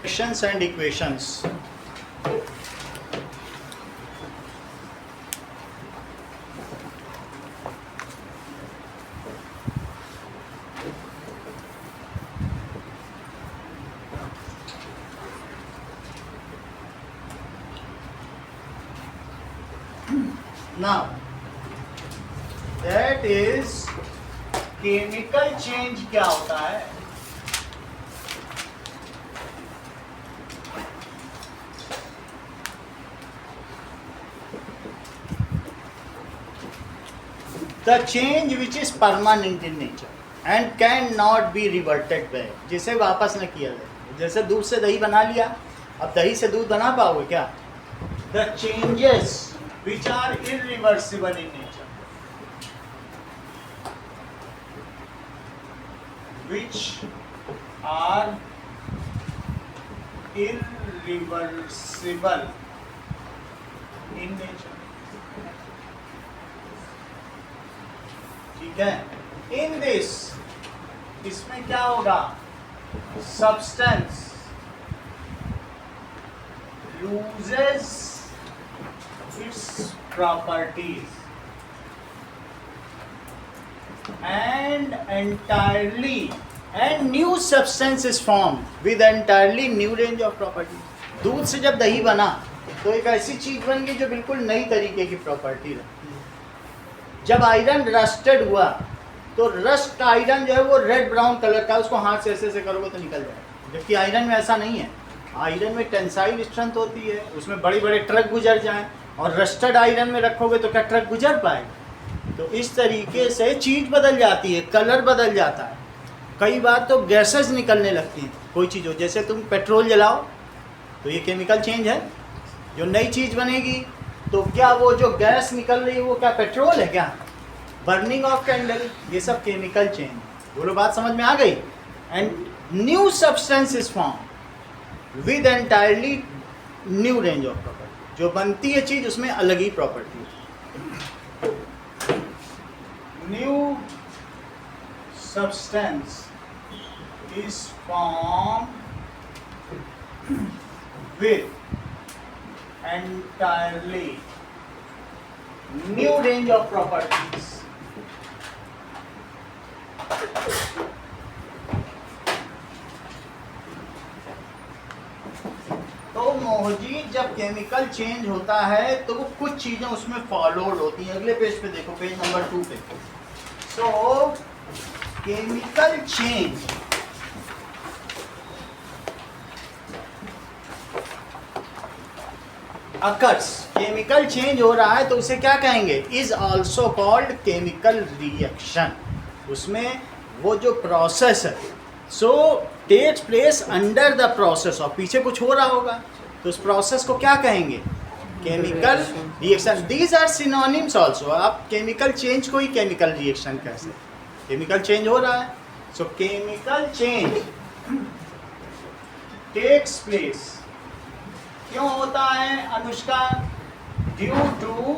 Questions and equations. Now, that is chemical change क्या होता है? The change which is permanent in nature and cannot be reverted back, जिसे वापस न किया जाए. जैसे दूध से दही बना लिया, अब दही से दूध बना पाओगे क्या? The changes which are irreversible in nature, which are irreversible in nature. ठीक है. In this, इसमें क्या होगा? Substance loses its properties and new substance is formed with entirely new range of properties. दूध से जब दही बना तो एक ऐसी चीज बन गई जो बिल्कुल नई तरीके की प्रॉपर्टी रखती है. जब आयरन रस्टेड हुआ तो रस्ट का आयरन जो है वो रेड ब्राउन कलर का, उसको हाथ से ऐसे करोगे तो निकल जाएगा. जबकि आयरन में ऐसा नहीं है. आयरन में टेंसाइल स्ट्रेंथ होती है, उसमें बड़े बड़े ट्रक गुजर जाएं, और रस्टेड आयरन में रखोगे तो क्या ट्रक गुजर पाएगा? तो इस तरीके से चीज़ बदल जाती है, कलर बदल जाता है. कई बार तो गैसेस निकलने लगती हैं. कोई चीज़ हो, जैसे तुम पेट्रोल जलाओ तो ये केमिकल चेंज है. जो नई चीज़ बनेगी तो क्या वो जो गैस निकल रही है वो क्या पेट्रोल है क्या? बर्निंग ऑफ कैंडल, ये सब केमिकल चेंज. बोलो बात समझ में आ गई? And new substance is form with entirely new range of property. जो बनती है चीज उसमें अलग ही प्रॉपर्टी है. New substance is form with entirely new range of properties. तो मोहजी जब केमिकल चेंज होता है तो वो कुछ चीजें उसमें फॉलोड होती हैं. अगले पेज पे देखो, पेज नंबर 2 पे. So chemical change occurs, chemical change हो रहा है तो उसे क्या कहेंगे? Is also called chemical reaction. उसमें वो जो प्रोसेस है so takes place under the process of, पीछे कुछ हो रहा होगा तो उस प्रोसेस को क्या कहेंगे? Chemical reaction. These are synonyms also. आप केमिकल चेंज को ही केमिकल रिएक्शन कह सकते. केमिकल चेंज हो रहा है so chemical change takes place. क्यों होता है Anushka? Due to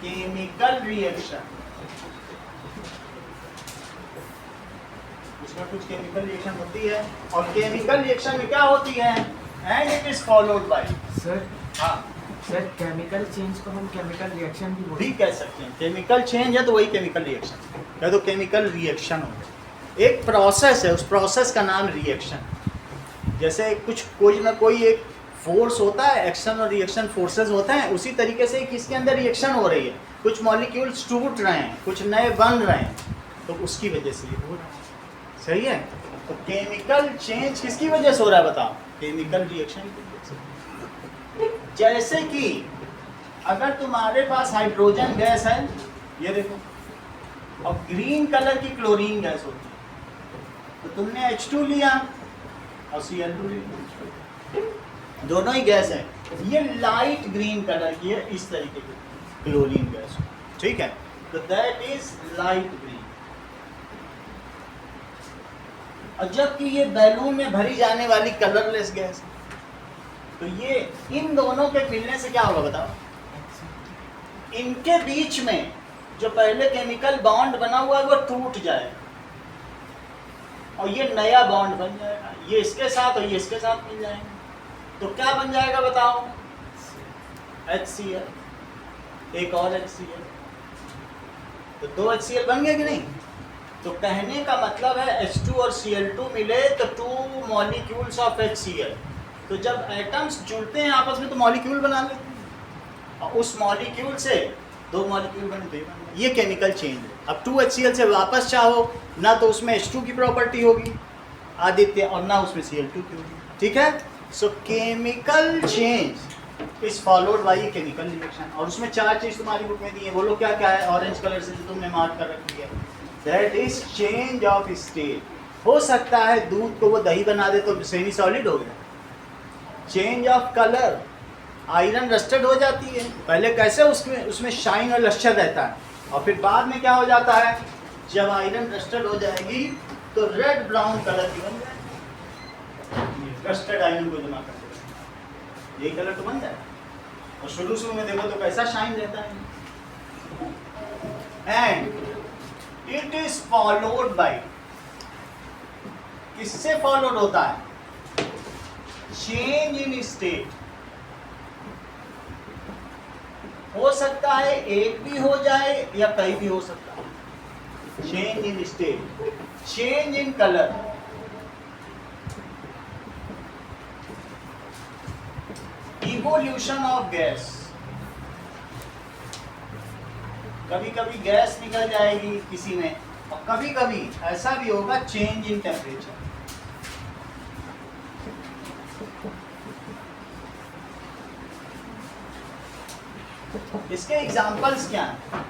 chemical reaction. उसमें कुछ केमिकल रिएक्शन होती है और केमिकल रिएक्शन में क्या होती है? And it is followed by. Sir, हाँ सर, केमिकल चेंज को हम केमिकल रिएक्शन भी कह सकते हैं. केमिकल चेंज है तो वही केमिकल रिएक्शन या तो केमिकल रिएक्शन हो. एक प्रोसेस है, उस प्रोसेस का नाम रिएक्शन. जैसे कुछ कोई ना कोई एक फोर्स होता है, एक्शन और रिएक्शन फोर्सेस होते हैं, उसी तरीके से किसके अंदर रिएक्शन हो रही है. कुछ मॉलिक्यूल्स टूट रहे हैं, कुछ नए बन रहे हैं, तो उसकी वजह से ये हो रहा है. सही है. तो केमिकल चेंज किसकी वजह से हो रहा है बताओ? केमिकल रिएक्शन की वजह से. जैसे कि अगर तुम्हारे पास हाइड्रोजन गैस है, ये देखो, और ग्रीन कलर की क्लोरीन गैस होती है, तो तुमने H2 लिया और Cl2 लिया, दोनों ही गैस है. ये लाइट ग्रीन कलर की है, इस तरीके की क्लोरीन गैस. ठीक है, तो दैट इज लाइट ग्रीन. और जबकि ये बैलून में भरी जाने वाली कलरलेस गैस है, तो ये इन दोनों के मिलने से क्या होगा बताओ? इनके बीच में जो पहले केमिकल बॉन्ड बना हुआ है वो टूट जाएगा और ये नया बॉन्ड बन जाएगा, ये इसके साथ और ये इसके साथ मिल जाएंगे, तो क्या बन जाएगा बताओ? HCl, एक और HCl, तो 2 HCl बन गए कि नहीं? तो कहने का मतलब है H2 और Cl2 मिले तो 2 मॉलिक्यूल्स ऑफ HCl। तो जब एटम्स जुड़ते हैं आपस में तो मॉलिक्यूल बना लेते हैं, और उस मॉलिक्यूल से 2 मॉलिक्यूल बने, ये केमिकल चेंज है। अब 2 HCl से वापस चाहो ना तो उसमें H2 की प्रॉपर्टी होगी आदित्य, और ना उसमें Cl2 की होगी, ठीक है। So chemical change is followed by a chemical reaction, और उसमें 4 चीज तुम्हारी बुक में दी है, बोलो क्या क्या है ऑरेंज कलर से जो तुमने मार्क कर रखी है। That is change of state. हो सकता है दूध को वो दही बना दे तो सेमी सॉलिड हो गया। Change of colour, iron rusted हो जाती है, पहले कैसे उसमें शाइन और लश्चर रहता है, और फिर बाद में क्या हो जाता है, जब आयरन रस्टेड हो जाएगी तो रेड ब्राउन कलर की बन जाएगी। रस्टेड आयरन को जमा कर देगा, यही कलर तो बन जाएगा। और शुरू में देखो तो कैसा शाइन रहता है। And it is followed by, किससे फॉलोड होता है? Change in state. हो सकता है एक भी हो जाए या कहीं भी हो सकता है। Change in state, change in colour, evolution of gas. कभी कभी गैस निकल जाएगी किसी में, और कभी कभी ऐसा भी होगा चेंज इन टेम्परेचर। इसके एग्जाम्पल्स क्या हैं?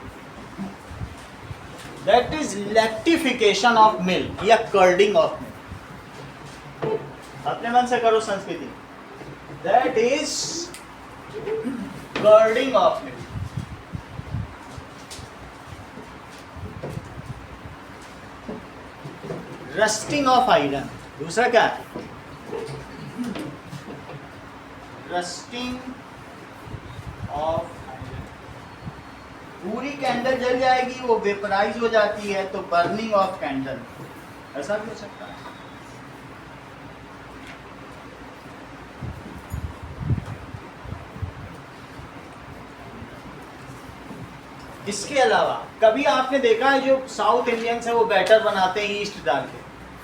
That is lactification of milk या कर्डिंग ऑफ मिल्क। अपने मन से करो Sanskriti. That is curding of milk. Rusting of iron, दूसरा क्या है? Rusting of iron. पूरी कैंडल जल जाएगी, वो वेपराइज हो जाती है, तो बर्निंग ऑफ कैंडल, ऐसा भी हो सकता है। इसके अलावा कभी आपने देखा है जो साउथ इंडियंस है वो बैटर बनाते हैं ईस्ट डाल के,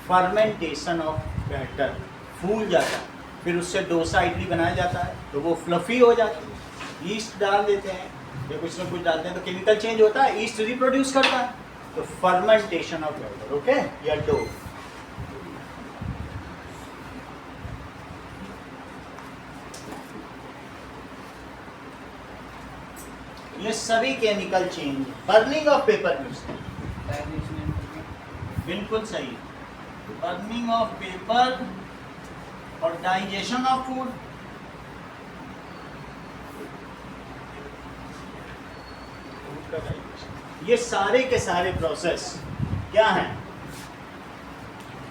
फर्मेंटेशन ऑफ बैटर, फूल जाता है, फिर उससे डोसा इडली बनाया जाता है तो वो फ्लफी हो जाती है। ईस्ट डाल देते हैं या कुछ ना कुछ डालते हैं तो केमिकल चेंज होता है, ईस्ट रिप्रोड्यूस करता है, तो फर्मेंटेशन ऑफ बैटर, ओके, या डो। ये सभी chemical change. Burning of paper बिल्कुल सही, बर्निंग ऑफ पेपर और डाइजेशन ऑफ फूड। ये सारे के सारे प्रोसेस क्या हैं?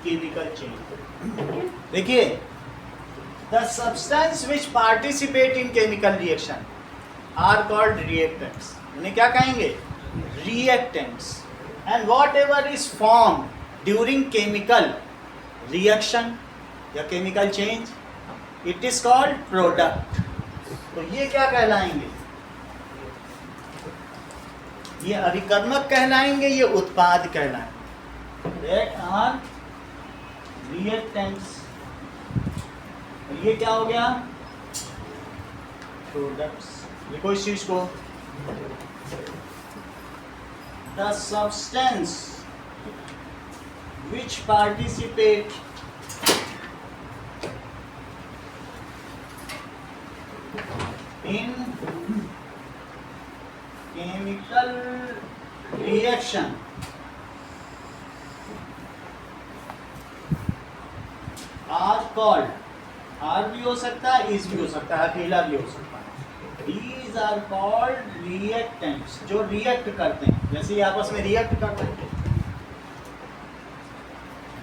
Chemical change. देखिए, the substance which participate in chemical reaction are called reactants. इन्हें क्या कहेंगे? Reactants. And whatever is form during chemical reaction या chemical change, it is called product. तो ये क्या कहलाएंगे? ये अभिकर्मक कहलाएंगे, ये उत्पाद कहलाएंगे। That are reactants. ये क्या हो गया? प्रोडक्ट्स। देखो इस चीज को, the substance which participate in chemical reaction are called, are भी हो सकता है, इज भी हो सकता है, अकेला भी हो सकता है। These are called reactants, जो रिएक्ट करते हैं, जैसे ये आपस में रिएक्ट करते हैं,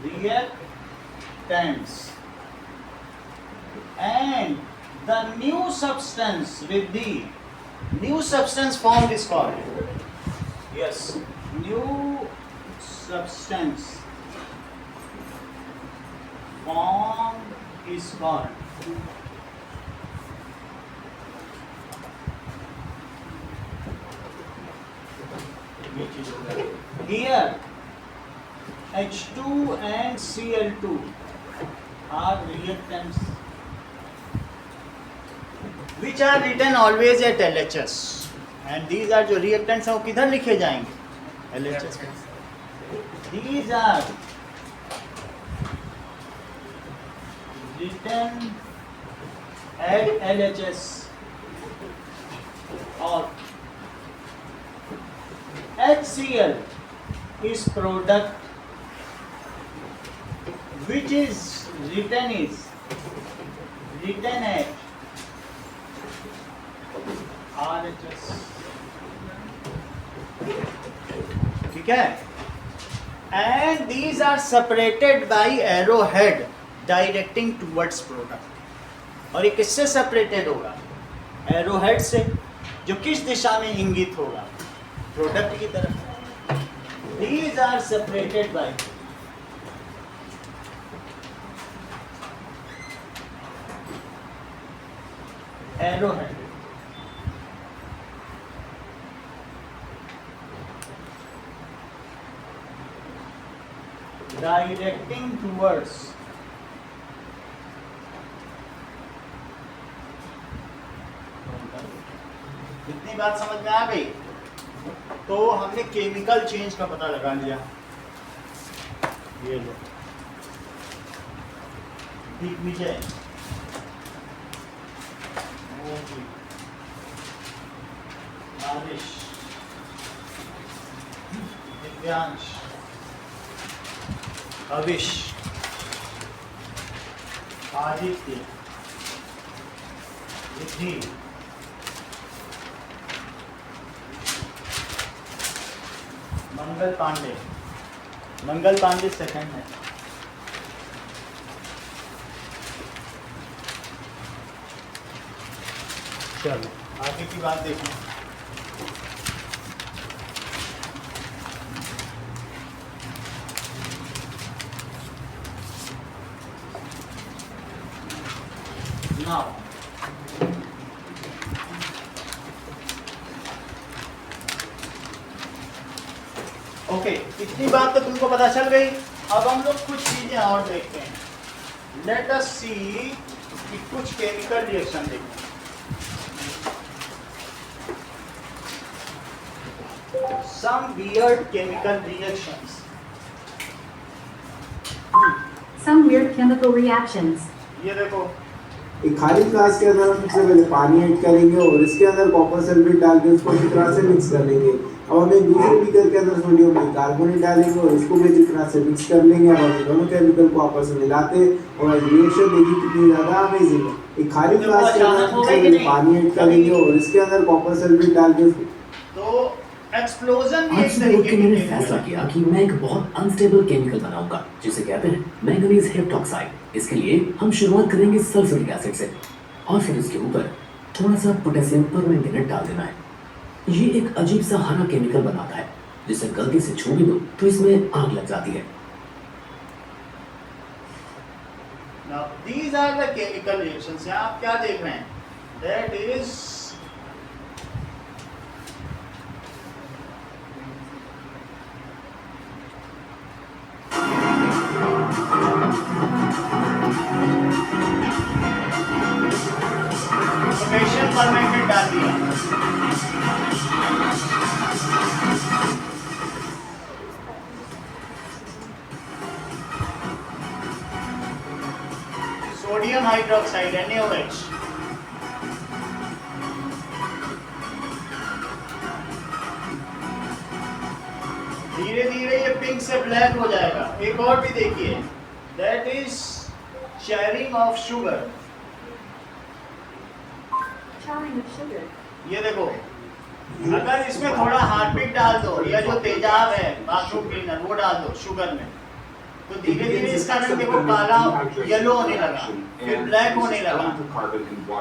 reactants। And the new substance with the new substance formed is called, yes, new substance form is called here H2 and Cl2 are reactants which are written always at LHS and these are जो reactants हैं वो किधर लिखे जाएंगे LHS these are written at LHS or HCl is product which is written at RHS ठीक है and these are separated by arrowhead directing towards product और ये किससे separated होगा arrowhead से जो किस दिशा में इंगित होगा प्रोडक्ट की तरफ these are separated by arrowhead directing towards इतनी बात समझ में आ गई तो हमने केमिकल चेंज का पता लगा लिया ये लो दिग्विजय आदिश दिव्यांश अविश आदित्य रिद्धि मंगल पांडे सेकंड है चलो आगे की बात देखें नाउ ओके इतनी बात तो तुमको पता चल गई अब हम लोग कुछ चीजें और देखते हैं लेट अस सी कि कुछ केमिकल रिएक्शन देखते हैं some weird chemical reactions Some weird chemical reactions. ये देखो एक खाली फ्लास्क के अंदर हम सबसे पहले पानी ऐड करेंगे और इसके अंदर कॉपर सल्फेट डाल के उसको अच्छी तरह से मिक्स कर लेंगे। अब हम एक दूसरे बीकर के अंदर सोडियम बाइकार्बोनेट डालेंगे और इसको भी अच्छी तरह से मिक्स कर लेंगे और दोनों केमिकल को आपस में मिलाते और रिएक्शन देखिए कितनी ज़्यादा अमेजिंग है। एक खाली फ्लास्क के अंदर सबसे पहले पानी ऐड करेंगे और इसके अंदर कॉपर सल्फेट डाल के तो एक्सप्लोजन भी आज एक सुबह उठ तरीके के की मैंने chemical फैसला है। किया कि मैं एक बहुत अनस्टेबल केमिकल बनाऊंगा जिसे कहते हैं मैंगनीज हेप्टॉक्साइड। इसके लिए हम शुरुआत करेंगे सल्फ्यूरिक एसिड से और फिर इसके ऊपर थोड़ा सा पोटेशियम परमैंगनेट डाल देना है। ये एक अजीब सा हरा केमिकल बनाता है जिसे गलती से छू भी दो तो इसमें आग लग जाती है। Now these are the chemical reactions। यहाँ आप क्या देख रहे हैं? That is पोटेशियम परमैंगनेट डाल दिया। सोडियम हाइड्रोक्साइड NaOH धीरे धीरे ये पिंक से ब्लैक हो जाएगा। एक और भी देखिए that is sharing of sugar. Charring of sugar. ये देखो अगर इसमें थोड़ा हार्पिक डाल दो या जो तेजाब है बाथरूम क्लीनर वो डाल दो शुगर में तो धीरे धीरे इसका रंग देखो काला येलो होने लगा फिर ब्लैक होने लगा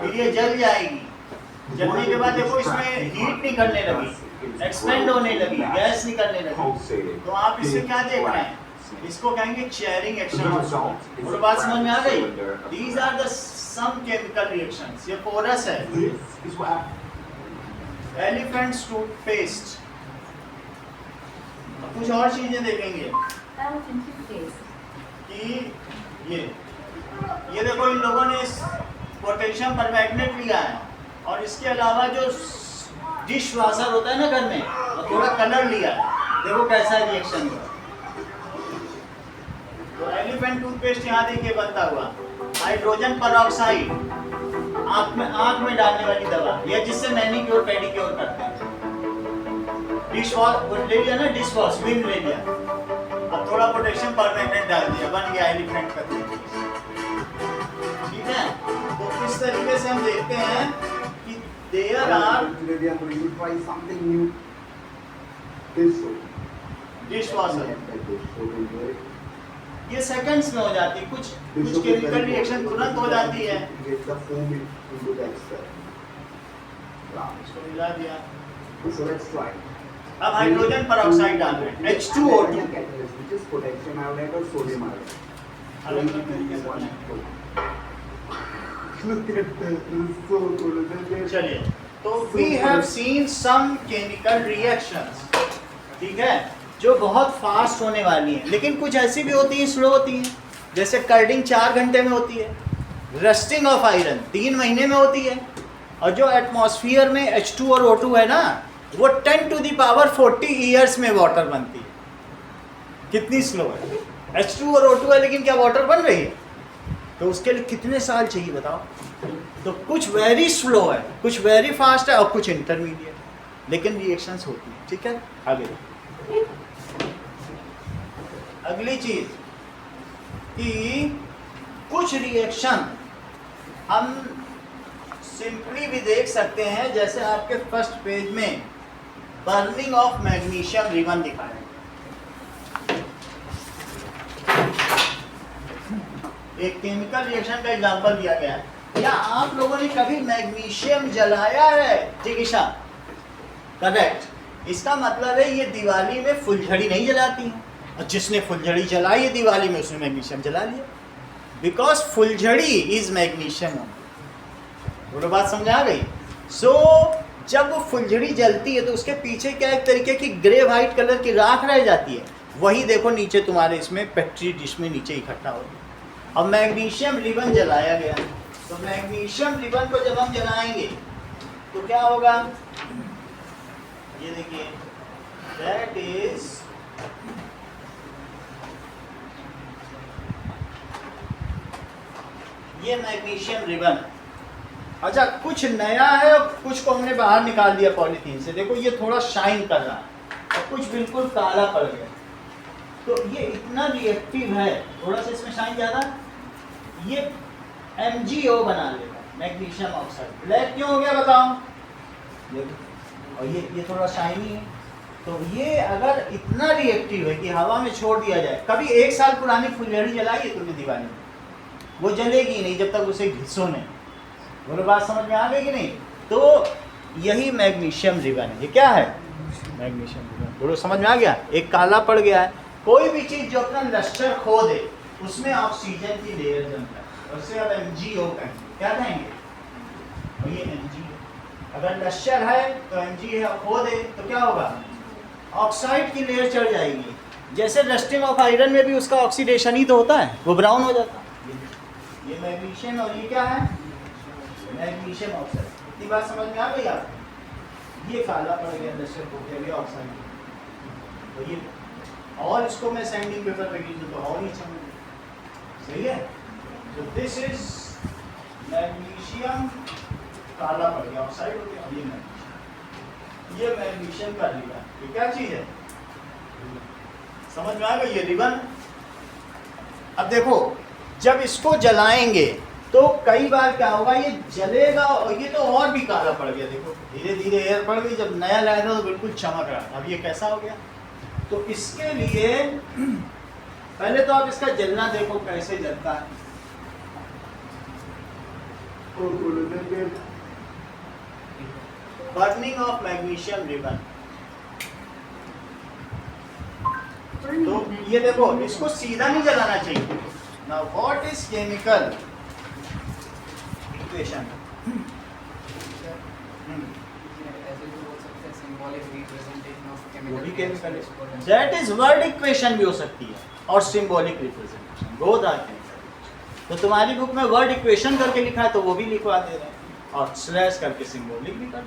फिर ये जल जाएगी। जलने के बाद देखो इसमें हीट निकलने लगी एक्सपेंड होने लगी गैस निकलने लगी। तो आप इससे क्या देख रहे हैं इसको कहेंगे चेयरिंग एक्शन। और बात समझ में आ गई? These are the some chemical reactions. ये पोरस है। Elephant's toothpaste. कुछ और चीजें देखेंगे Elephant toothpaste. कि ये देखो इन लोगों ने पोटेशियम परमैंगनेट लिया है और इसके अलावा जो डिश वॉशर होता है ना घर में, और थोड़ा कलर लिया है। देखो कैसा रिएक्शन हुआ। तो एलिफेंट टूथपेस्ट यहाँ देखिए बनता हुआ हाइड्रोजन परऑक्साइड, आंख में डालने वाली दवा, या जिससे मैनिक्योर पेडिक्योर करते हैं। डिश वॉश ले लिया ना, डिश वॉश विम ले लिया, अब थोड़ा पोटेशियम परमैंगनेट डाल दिया, बन गया एलिफेंट का टूथपेस्ट। ठीक है, तो इस तरीके से हम देखते हैं कि देयर आर डिश वॉशर। ये सेकंड्स में हो जाती है, कुछ केमिकल रिएक्शन तुरंत हो जाती है। इसको मिला दिया, अब हाइड्रोजन परऑक्साइड डाल रहे हैं H2O2। अलग अलग तरीके से बनाएंगे। चलिए, तो we have seen some chemical reactions, ठीक है, जो बहुत फास्ट होने वाली हैं, लेकिन कुछ ऐसी भी होती हैं स्लो होती हैं। जैसे कर्डिंग 4 घंटे में होती है, रस्टिंग ऑफ आयरन 3 महीने में होती है, और जो एटमॉस्फेयर में H2 और O2 है ना, वो 10 to the power 40 ईयर्स में वाटर बनती है। कितनी स्लो है, H2 और O2 है, लेकिन क्या वाटर बन रही है? तो उसके लिए कितने साल चाहिए बताओ? तो कुछ वेरी स्लो है, कुछ वेरी फास्ट है, और कुछ इंटरमीडिएट, लेकिन रिएक्शंस होती है। ठीक है, आगे अगली चीज कि कुछ रिएक्शन हम सिंपली भी देख सकते हैं, जैसे आपके फर्स्ट पेज में बर्निंग ऑफ मैग्नीशियम रिबन दिखाया है। एक केमिकल रिएक्शन का एग्जांपल दिया गया है। क्या आप लोगों ने कभी मैग्नीशियम जलाया है? चिकित्सा करेक्ट। इसका मतलब है ये दिवाली में फुलझड़ी नहीं जलाती हैं, और जिसने फुलझड़ी जलाई है दिवाली में, उसने मैग्नीशियम जला लिया, बिकॉज फुलझड़ी इज मैग्नीशियम। बोलो, बात समझ आ गई? सो जब वो फुलझड़ी जलती है तो उसके पीछे क्या एक तरीके की ग्रे वाइट कलर की राख रह जाती है, वही देखो नीचे तुम्हारे इसमें पेट्री डिश में नीचे इकट्ठा हो गया। अब मैग्नीशियम रिबन जलाया गया, तो मैग्नीशियम रिबन को जब हम जलाएंगे तो क्या होगा? ये देखिए, दैट इज ये मैग्नीशियम रिबन। अच्छा, कुछ नया है और कुछ को हमने बाहर निकाल दिया पॉलीथीन से। देखो ये थोड़ा शाइन कर रहा है और कुछ बिल्कुल काला पड़ गया। तो ये इतना रिएक्टिव है, थोड़ा सा इसमें शाइन ज़्यादा, ये MgO बना लेगा, मैग्नीशियम ऑक्साइड। ब्लैक क्यों हो गया बताओ? और ये थोड़ा शाइनी है। तो ये अगर इतना रिएक्टिव है कि हवा में छोड़ दिया जाए, कभी 1 साल पुरानी फुलझड़ी जलाई है तुमने दिवाली में, वो जलेगी नहीं जब तक उसे घिसो नहीं। बोलो, बात समझ में आ गई कि नहीं? तो यही मैग्नीशियम रिबन है। ये क्या है? Magnesium ribbon. बोलो, समझ में आ गया? एक काला पड़ गया है। कोई भी चीज़ जो अपना लश्कर खो दे, उसमें ऑक्सीजन की लेयर जमता है, उससे अब MgO कहेंगे। क्या कहेंगे? और ये MgO। अगर लश्कर है तो Mg है, खो दे तो क्या होगा? ऑक्साइड की लेयर चढ़ जाएगी। जैसे रस्टिंग ऑफ आयरन में भी उसका ऑक्सीडेशन ही तो होता है, वो ब्राउन हो जाता है। ये मैग्नीशियम, और ये क्या है? Magnesium oxide. इतनी बात समझ में आ गई आपको? ये काला पड़ गया, लश्कर खो गया ऑक्साइड। तो ये, और इसको मैं सैंडिंग पेपर पे गिर दूँ तो और ही चमक। सही है? तो दिस इज मैग्नीशियम, काला पड़ गया, ऑक्साइड हो गया। ये मैग्नीशियम, ये मैग्नीशियम का रिबन। ये क्या चीज है? समझ में आ गई? ये रिबन। अब देखो, जब इसको जलाएंगे तो कई बार क्या होगा, ये जलेगा और ये तो और भी काला पड़ गया। देखो धीरे धीरे एयर पड़ गई। जब नया लाया था तो बिल्कुल चमक रहा था, अब ये कैसा हो गया? तो इसके लिए पहले तो आप इसका जलना देखो कैसे जलता है। Burning of magnesium ribbon. burning तो it. ये देखो, इसको सीधा नहीं जलाना चाहिए. Now what is chemical equation? ऐसे भी बोल सकते हैं symbolic representation of वो भी chemical chemical reactions. That is word equation भी हो सकती है और symbolic representation, both are chemical. तो तुम्हारी बुक में वर्ड इक्वेशन करके लिखा है तो वो भी लिखवा दे रहे हैं और स्लैश करके सिंबॉलिक भी कर.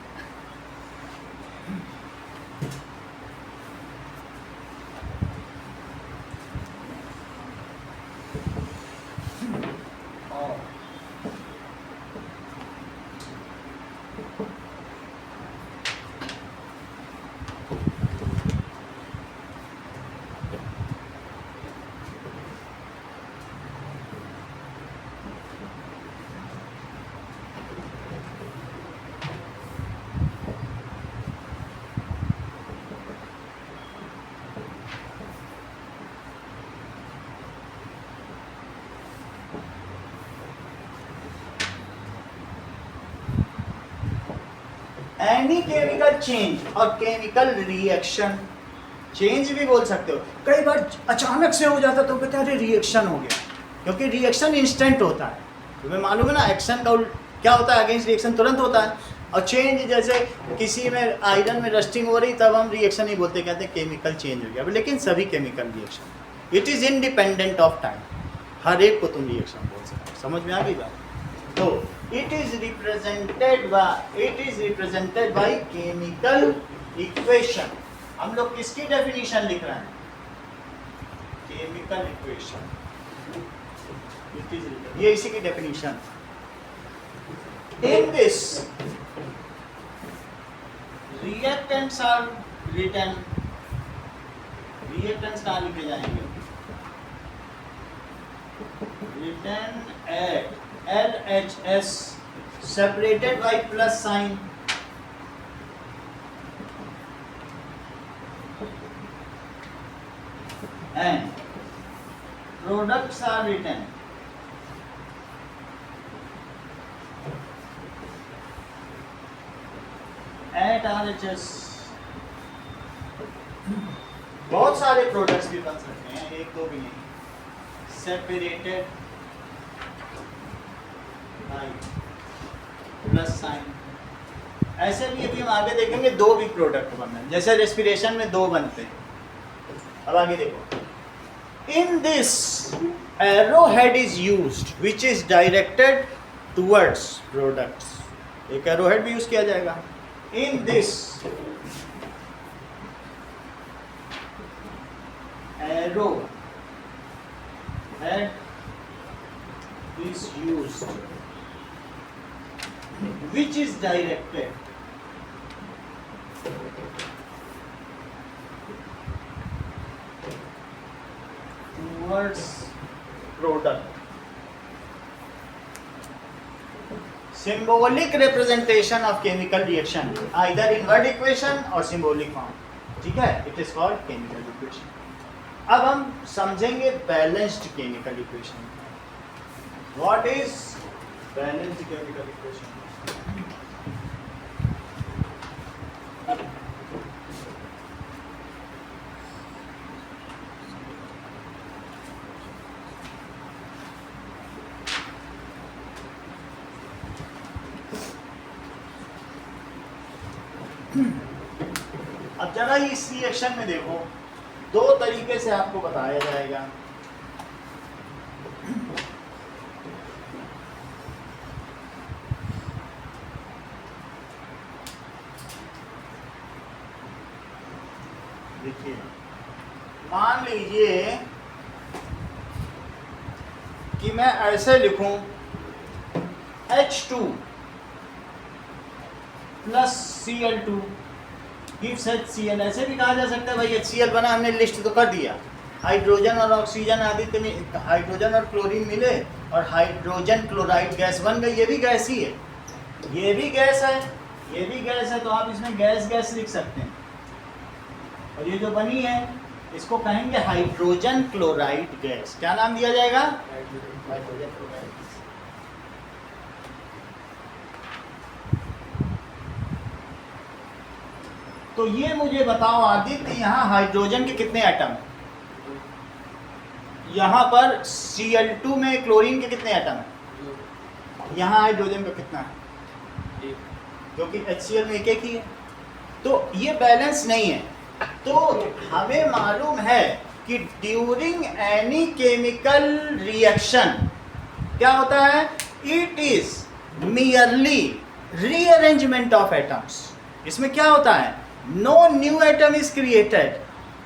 एनी केमिकल चेंज और केमिकल रिएक्शन, चेंज भी बोल सकते हो. कई बार अचानक से हो जाता तो कहते हैं अरे रिएक्शन हो गया, क्योंकि रिएक्शन इंस्टेंट होता है. तुम्हें मालूम है ना, एक्शन का क्या होता है, अगेंस्ट रिएक्शन तुरंत होता है. और चेंज जैसे किसी में आयरन में रस्टिंग हो रही तब हम रिएक्शन नहीं बोलते, कहते हैं केमिकल चेंज हो गया. लेकिन सभी chemical reaction it is independent of time, हर एक को तुम रिएक्शन बोल सकते हो. समझ में आ गई बात? तो it is represented by chemical equation. हम लोग किसकी डेफिनेशन लिख रहे हैं? Chemical equation. ये इसी की definition. In this reactants are written. reactants कहाँ लिखे जाएंगे? written at LHS separated by plus sign. And products are written at RHS. बहुत सारे प्रोडक्ट्स भी बन सकते हैं, एक दो भी नहीं. Separated plus sign. ऐसे भी अभी हम आगे देखेंगे दो भी प्रोडक्ट बनना है, जैसे रेस्पिरेशन में दो बनते हैं. अब आगे देखो. In this arrow head is used which is directed towards products. एक एरो हेड भी यूज किया जाएगा. In this arrow head is used which is directed towards product. Symbolic representation of chemical reaction either in word equation or symbolic form. ठीक है, it is called chemical equation. अब हम समझेंगे balanced chemical equation. What is balanced chemical equation? अब जरा इस reaction में देखो, दो तरीके से आपको बताया जाएगा. देखिए, मान लीजिए कि मैं ऐसे लिखूं H2 plus Cl2 gives HCl. ऐसे भी कहा जा सकता है भाई HCl बना, हमने लिस्ट तो कर दिया. हाइड्रोजन और ऑक्सीजन आदि में हाइड्रोजन और क्लोरीन मिले और हाइड्रोजन क्लोराइड गैस बन गई. ये भी गैस ही है, ये भी गैस है, ये भी गैस है, तो आप इसमें गैस गैस लिख सकते हैं. और ये जो बनी है इसको कहेंगे हाइड्रोजन क्लोराइड गैस. क्या नाम दिया जाएगा? Hydrogen chloride. तो ये मुझे बताओ आदित्य, यहाँ हाइड्रोजन के कितने एटम? यहाँ पर Cl2 में क्लोरीन के कितने एटम है, यहाँ हाइड्रोजन का कितना है, क्योंकि HCl में एक एक ही है, तो ये बैलेंस नहीं है। तो हमें मालूम है कि ड्यूरिंग एनी केमिकल रिएक्शन क्या होता है, it is merely rearrangement of atoms. इसमें क्या होता है, no new atom is created,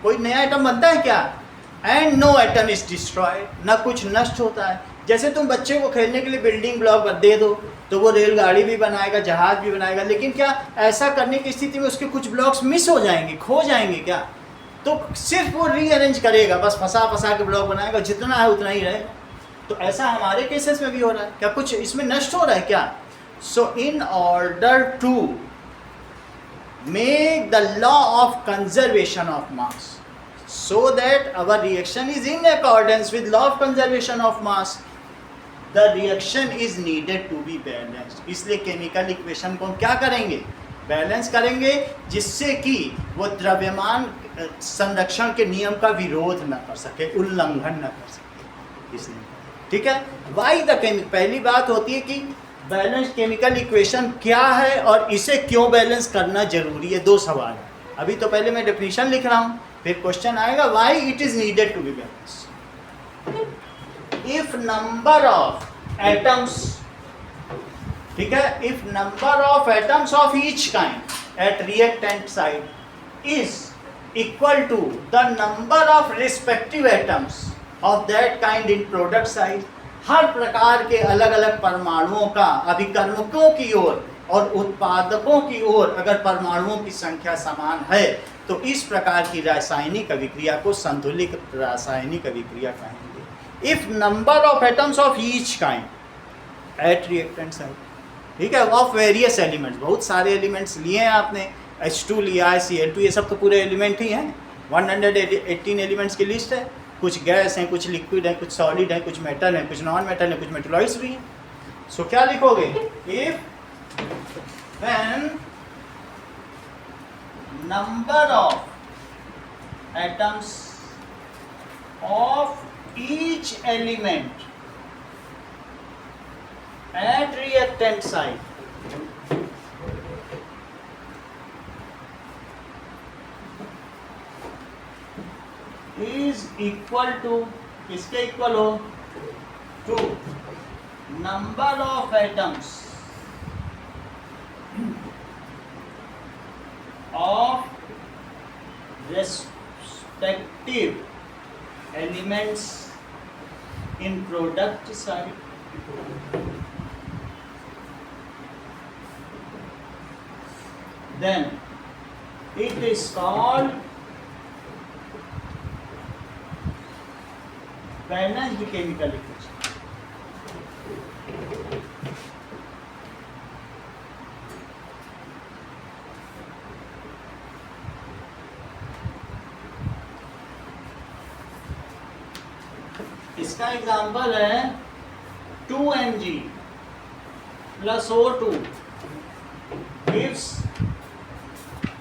कोई नया एटम बनता है क्या, and no atom is destroyed, ना कुछ नष्ट होता है। जैसे तुम बच्चे को खेलने के लिए बिल्डिंग ब्लॉक दे दो तो वो रेलगाड़ी भी बनाएगा, जहाज भी बनाएगा, लेकिन क्या ऐसा करने की स्थिति में उसके कुछ ब्लॉक्स मिस हो जाएंगे, खो जाएंगे क्या, तो सिर्फ वो रीअरेंज करेगा, बस फंसा के ब्लॉक बनाएगा, जितना है उतना ही रहेगा। तो ऐसा हमारे केसेस में भी हो रहा है क्या, कुछ इसमें नष्ट हो रहा है क्या। So in order to make the law of conservation of mass, so that our reaction is in accordance with law of conservation of mass, the reaction is needed to be balanced। इसलिए chemical equation को हम क्या करेंगे, balance करेंगे, जिससे कि वो द्रव्यमान संरक्षण के नियम का विरोध न कर सके, उल्लंघन न कर सके, इसलिए ठीक है। वाई द केमिकल, पहली बात होती है कि बैलेंस केमिकल इक्वेशन क्या है और इसे क्यों बैलेंस करना जरूरी है। दो सवाल है, अभी तो पहले मैं डेफिनेशन लिख रहा हूँ, फिर क्वेश्चन आएगा why it is needed to be balance. If number of atoms, ठीक है, if number of atoms of each kind at reactant side is equal to the number of respective atoms of that kind in product side, हर प्रकार के अलग अलग परमाणुओं का अभिकर्मकों की ओर और उत्पादकों की ओर अगर परमाणुओं की संख्या समान है तो इस प्रकार की रासायनिक अभिक्रिया को संतुलित रासायनिक अभिक्रिया कहेंगे। If number of atoms of each kind at reactant side, ठीक है, ऑफ वेरियस एलिमेंट्स, बहुत सारे एलिमेंट्स लिए हैं आपने, H2 लिया है, Cl2, ये सब तो पूरे एलिमेंट ही हैं, 118 एलिमेंट्स की लिस्ट है, कुछ गैस हैं, कुछ लिक्विड हैं, कुछ सॉलिड हैं, कुछ मेटल हैं, कुछ नॉन मेटल हैं, कुछ मेटलॉइड्स भी हैं। सो क्या लिखोगे, if when number of atoms of each element at reactant site is equal to, किसके इक्वल हो, to number of atoms of respective elements in product side, then it is called balanced chemical equation। इसका example है 2Mg plus O2 gives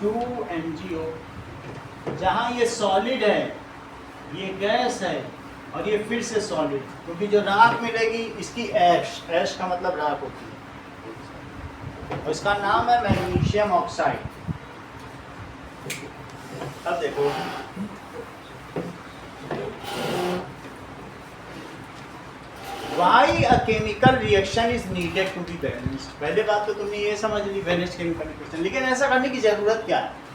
2MgO। जहाँ ये solid है, ये gas है और ये फिर से सॉलिड, क्योंकि जो राख मिलेगी इसकी ऐश का मतलब राख होती है, और इसका नाम है मैग्नीशियम ऑक्साइड। अब देखो, why a chemical reaction is needed to be balanced। पहले बात तो तुमने ये समझ ली, बैलेंस्ड केमिकल इक्वेशन, लेकिन ऐसा करने की जरूरत क्या है।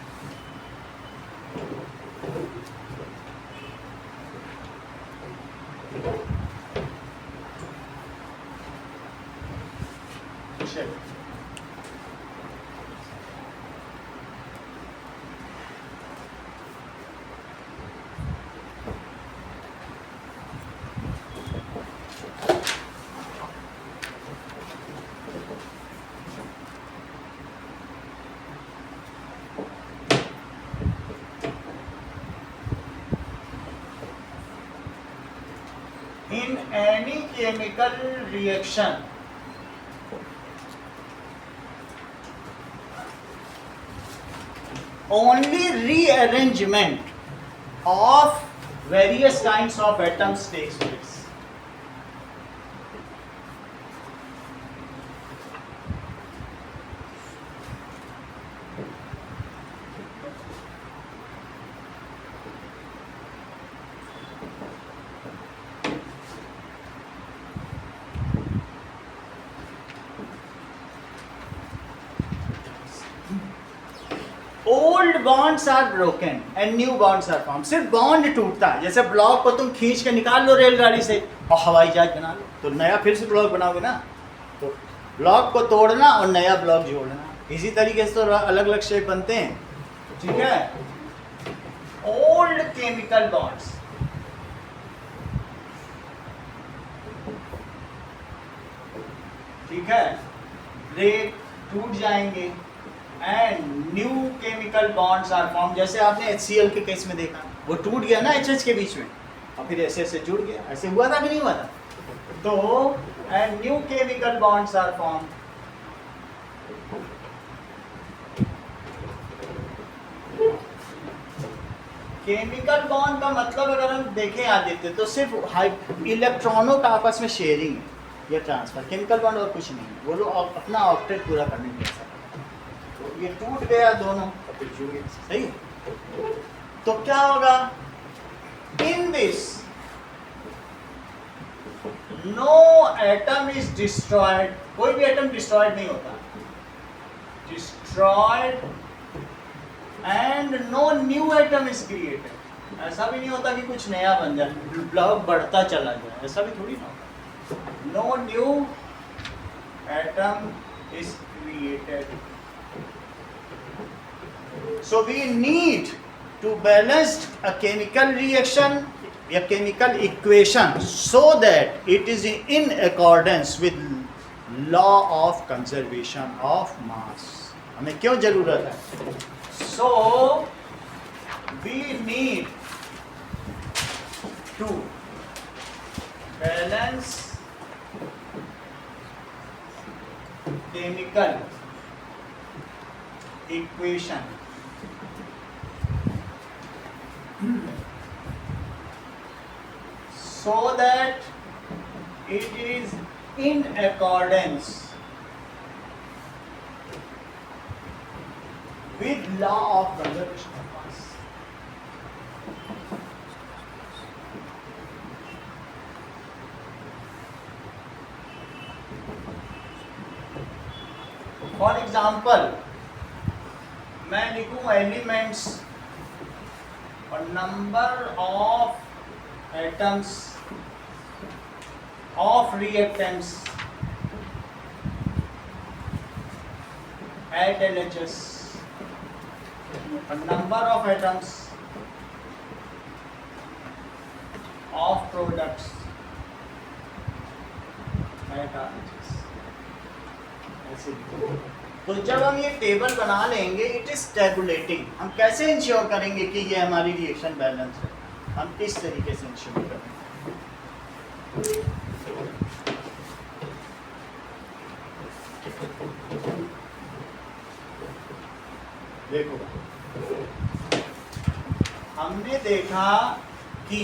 In any chemical reaction, only rearrangement of various kinds of atoms takes place. Old bonds are broken and new bonds are form. सिर्फ बॉन्ड टूटता है. जैसे ब्लॉक को तुम खींच के निकाल लो रेलगाड़ी से और हवाई जहाज बना लो, तो नया फिर से ब्लॉक बनाओगे ना. तो ब्लॉक को तोड़ना और नया ब्लॉक जोड़ना, इसी तरीके से तो अलग अलग शेप बनते हैं. ठीक है. ओल्ड केमिकल बॉन्ड्स, ठीक है, ब्रेक, टूट जाएंगे. And new chemical bonds are form. जैसे आपने HCl के केस में देखा, वो टूट गया ना HH के बीच में और फिर ऐसे जुड़ गया. ऐसे हुआ था कि नहीं हुआ था? तो and new chemical bonds are form. Chemical bond का मतलब अगर हम देखें आदित्य, तो सिर्फ इलेक्ट्रॉनों का आपस में शेयरिंग या ट्रांसफर. केमिकल बॉन्ड और कुछ नहीं. वो लोग अपना ऑक्टेट पूरा करने के लिए. तो ये टूट गया दोनों, फिर जुड़ गए. सही. तो क्या होगा? In this no atom is destroyed. कोई भी एटम डिस्ट्रॉयड नहीं होता. Destroyed and no new atom is created. ऐसा भी नहीं होता कि कुछ नया बन जाए, ब्लॉक बढ़ता चला जाए. ऐसा भी थोड़ी ना होता. No new atom is created. So we need to balance a chemical reaction, a chemical equation, so that it is in accordance with law of conservation of mass. हमें क्यों जरूरत है? So we need to balance chemical equation so that it is in accordance with law of conservation of mass. For example, मैं लिखूं elements और number of atoms of reactants at LHS और number of atoms of products at RHS. ऐसे तो जब हम ये table बना लेंगे, इट इज टेबुलेटिंग. हम कैसे इंश्योर करेंगे कि ये हमारी रिएक्शन बैलेंस है? हम इस तरीके से इंश्योर करेंगे. देखो, हमने देखा कि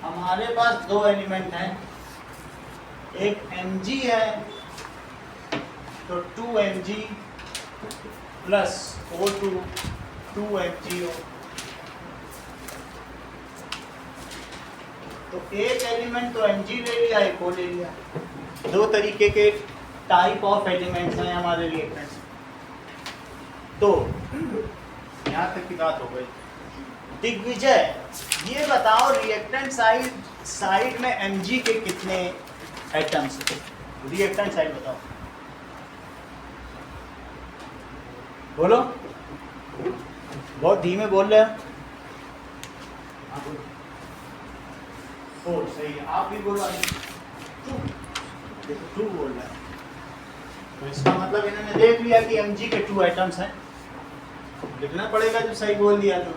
हमारे पास दो एलिमेंट हैं. एक Mg है, तो 2Mg प्लस O2 2MgO. तो एक एलिमेंट तो Mg ले लिया, एक O ले लिया. दो तरीके के टाइप ऑफ एलिमेंट्स हैं हमारे रिएक्टेंट्स. तो यहाँ तक की बात हो गई. दिग्विजय, ये बताओ रिएक्टेंट साइड में Mg के कितने एटम्स हैं? रिएक्टेंट साइड बताओ, बोलो. बहुत धीमे बोल रहे हैं. 4 सही है. आप भी बोलो. 2 देखो 2 बोल रहे हैं. तो इसका मतलब इन्होंने देख लिया कि Mg के 2 एटम्स हैं. लिखना पड़ेगा जो सही बोल दिया. तो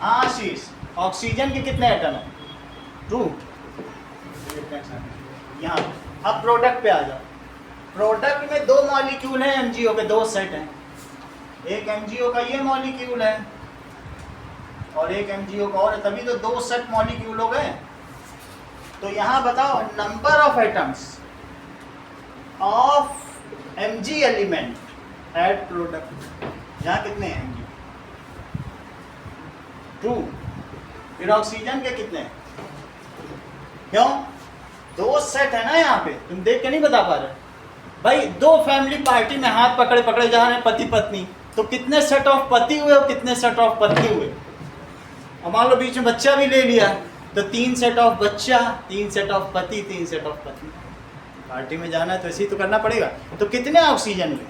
आशीष, ऑक्सीजन के कितने एटम हैं? 2. यहाँ अब प्रोडक्ट पे आ जाओ. प्रोडक्ट में 2 मॉलिक्यूल हैं MgO के, 2 सेट हैं. एक MgO का ये मॉलिक्यूल है और एक MgO का और है, तभी तो 2 सेट मॉलिक्यूल हो गए। तो यहाँ बताओ number of atoms of Mg element at product, यहाँ कितने हैं Mg? 2। फिर ऑक्सीजन के कितने हैं? क्यों? 2 सेट है ना यहाँ पे, तुम देख के नहीं बता पा रहे भाई। 2 फैमिली पार्टी में हाथ पकड़े पकड़े जा रहे हैं पति पत्नी, तो कितने सेट ऑफ पति हुए और कितने सेट ऑफ पत्नी हुए? और मान लो बीच में बच्चा भी ले लिया तो 3 सेट ऑफ बच्चा, 3 सेट ऑफ पति, 3 सेट ऑफ पत्नी। पार्टी में जाना है तो ऐसे ही तो करना पड़ेगा। तो कितने ऑक्सीजन हुए?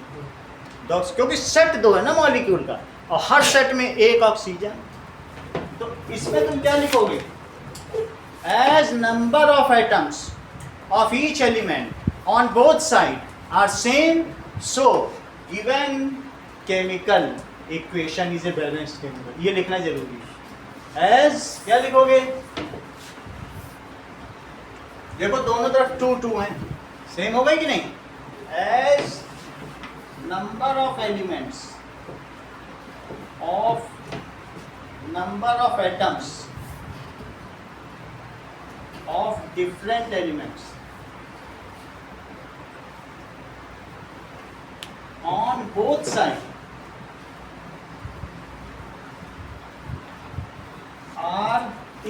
2, क्योंकि सेट 2 है ना मॉलिक्यूल का, और हर सेट में 1 ऑक्सीजन। तो इसमें तुम क्या लिखोगे? As number of atoms of each element on both side are same, so given chemical equation is a balanced chemical. ये लिखना जरूरी है। एज क्या लिखोगे? देखो दोनों तरफ 2 2 हैं, सेम हो गई कि नहीं? As number of elements of number of atoms of different elements on both sides are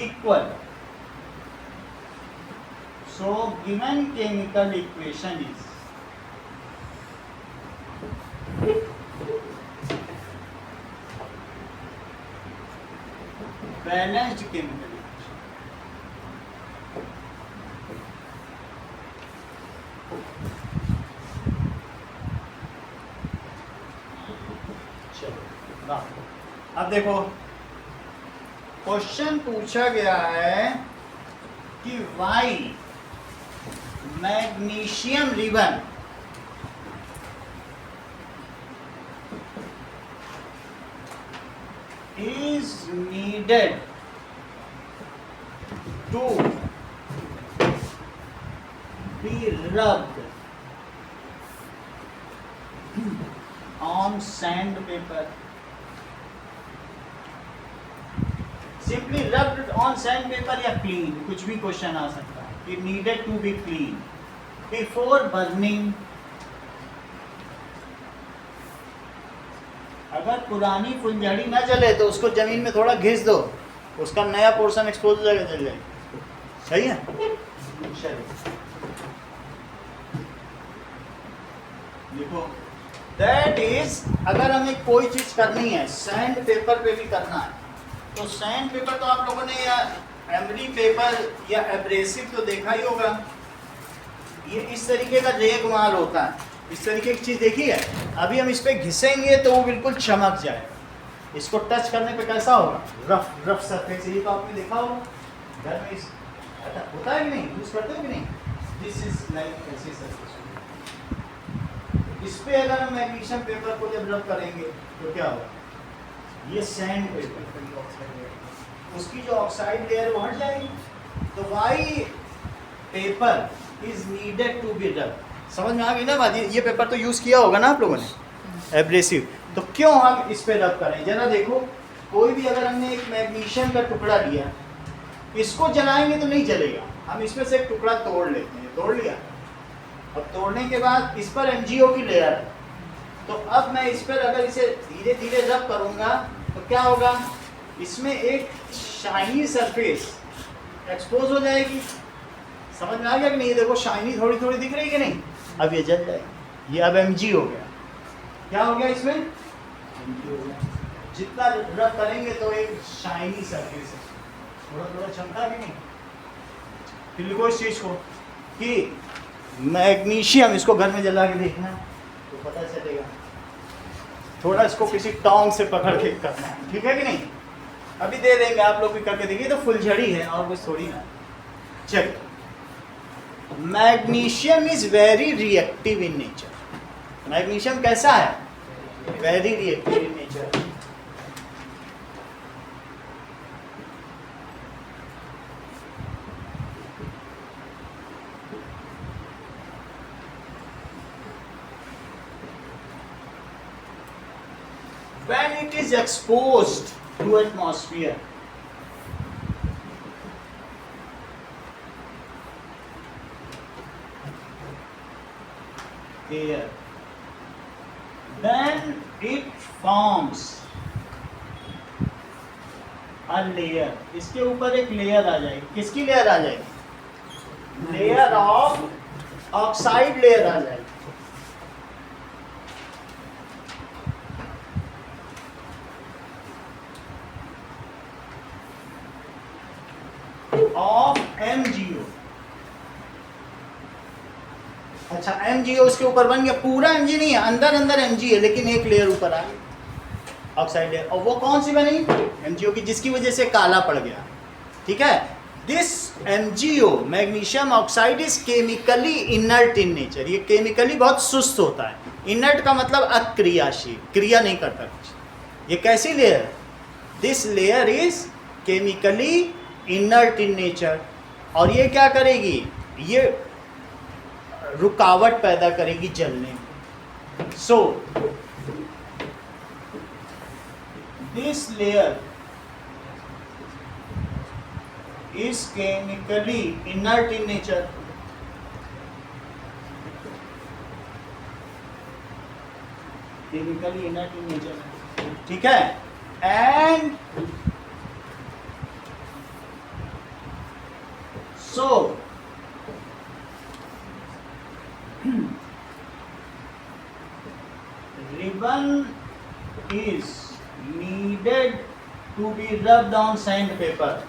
equal, so given chemical equation is balanced chemical equation. चलो अब देखो क्वेश्चन पूछा गया है कि why magnesium ribbon is needed to be rubbed on sandpaper. Simply rubbed on sandpaper या clean, कुछ भी क्वेश्चन आ सकता है। It needed to be clean before burning. अगर पुरानी फुलझड़ी ना जले तो उसको जमीन में थोड़ा घिस दो, उसका नया पोर्शन एक्सपोज हो जाएगा, जल जाएगा। सही है? चलिए देखो, दैट इज अगर हमें कोई चीज करनी है सैंड पेपर पे भी करना है, तो सैंड पेपर तो आप लोगों ने या एमरी पेपर या एब्रेसिव तो देखा ही होगा। ये इस तरीके का रेग माल होता है, इस तरीके की चीज़ देखी है। अभी हम इस पर घिसेंगे तो वो बिल्कुल चमक जाएगा। इसको टच करने पे कैसा होगा? Rough rough surface. ये तो आपने देखा होगा घर में, होता है कि नहीं, यूज़ करते हो कि नहीं? दिस इज लाइक ऐसी सरफेस। इस पे अगर हम मैग्नीशियम पेपर को जब रब करेंगे तो क्या होगा? ये सैंड पेपर, उसकी जो ऑक्साइड लेयर वो हट जाएगी। तो why paper is needed to be rub. समझ में आ गई ना बात? ये पेपर तो यूज़ किया होगा ना आप लोगों ने, एब्रेसिव। तो क्यों हम इस पे रब करें? जरा देखो, कोई भी अगर हमने एक मैग्नीशियम का टुकड़ा लिया, इसको जलाएंगे तो नहीं जलेगा। हम इसमें से एक टुकड़ा तोड़ लेते हैं, तोड़ लिया, अब तोड़ने के बाद इस पर MgO की लेयर है। तो अब मैं इस पर अगर इसे धीरे धीरे रब करूँगा तो क्या होगा? इसमें एक शाइनी सरफेस एक्सपोज हो जाएगी। समझ में आ गया कि नहीं? देखो शाइनी थोड़ी थोड़ी दिख रही है कि नहीं? अब ये जल जाएगी। ये अब Mg हो गया। क्या हो गया इसमें? Mg हो गया। जितना रब करेंगे तो एक शाइनी सरफेस है, थोड़ा थोड़ा चमका भी नहीं। फिर लिखो इस चीज़ को कि मैग्नीशियम, इसको घर में जला के देखना तो पता चलेगा। थोड़ा इसको किसी टोंग से पकड़ के करना है, ठीक है कि नहीं? अभी दे देंगे, आप लोग भी करके देखिए। तो फुलझड़ी है और कुछ थोड़ी ना। चलिए, magnesium is very reactive in nature. Magnesium कैसा है? Very reactive in nature. When it is exposed to atmosphere, air, then it forms a layer. इसके ऊपर एक लेयर आ जाएगी. किसकी लेयर आ जाएगी? लेयर ऑफ ऑक्साइड लेयर आ जाएगी. Of MgO. अच्छा, MgO उसके ऊपर बन गया. पूरा Mg नहीं है, अंदर अंदर Mg है, लेकिन एक लेयर ऊपर आ गई ऑक्साइड लेयर. और वो कौन सी बनी? MgO की, जिसकी वजह से काला पड़ गया. ठीक है. This MgO magnesium oxide is chemically inert in nature. ये केमिकली बहुत सुस्त होता है. इनर्ट का मतलब अक्रियाशील, क्रिया नहीं करता कुछ. ये कैसी layer? This layer is chemically inert in nature. और ये क्या करेगी? ये रुकावट पैदा करेगी जलने में. So this layer is chemically inert in nature. Chemically inert in nature. ठीक है. And so ribbon is needed to be rubbed on sandpaper.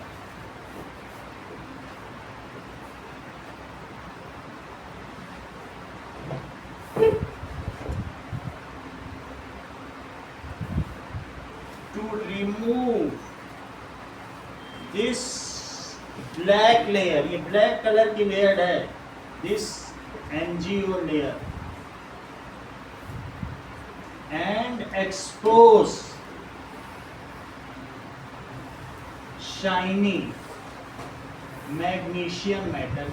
To remove this black layer, ये black कलर की लेयर है, this MgO layer, and expose shiny magnesium metal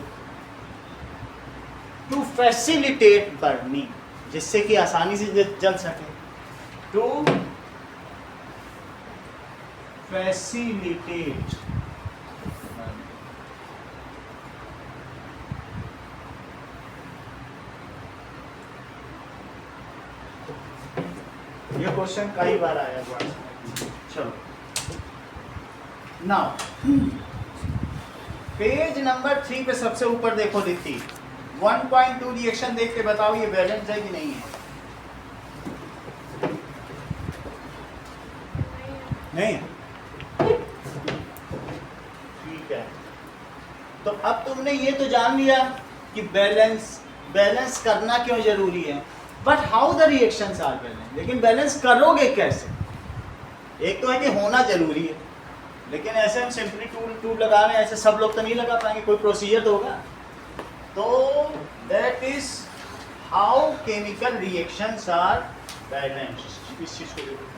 to facilitate burning, जिससे कि आसानी से जल सके. To facilitate ये क्वेश्चन कई बार आया हुआ है. चलो नाउ पेज नंबर 3 पे सबसे ऊपर देखो दीप्ति, 1.2 रिएक्शन देख के बताओ ये बैलेंस है कि नहीं है. नहीं. ठीक है. तो अब तुमने ये तो जान लिया कि बैलेंस करना क्यों जरूरी है. But how the reactions are balance. लेकिन बैलेंस करोगे कैसे? एक तो है कि होना जरूरी है, लेकिन ऐसे हम सिंपली टूल लगा रहे हैं, ऐसे सब लोग तो नहीं लगा पाएंगे, कोई प्रोसीजर तो होगा. तो that is how chemical reactions are balanced. इस चीज को देखो.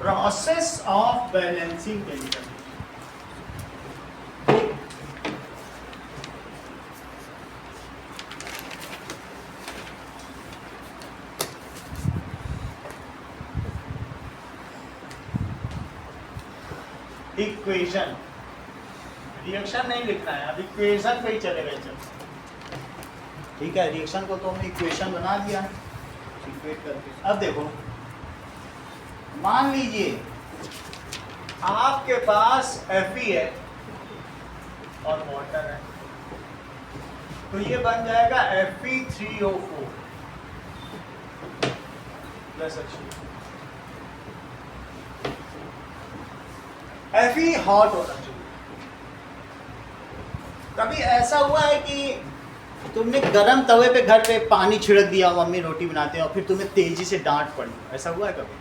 Process of balancing chemical. Equation, reaction नहीं लिखना है, अब इक्वेशन पे ही चलेगा. चलो ठीक है. रिएक्शन को तो हमने इक्वेशन बना दिया इक्वेट करके. अब देखो, मान लीजिए आपके पास Fe है और वाटर है, तो ये बन जाएगा Fe3O4 plus H2. Fe hot होना चाहिए. कभी ऐसा हुआ है कि तुमने गरम तवे पे घर पे पानी छिड़क दिया, मम्मी रोटी बनाते हैं, और फिर तुम्हें तेजी से डांट पड़ी? ऐसा हुआ है कभी?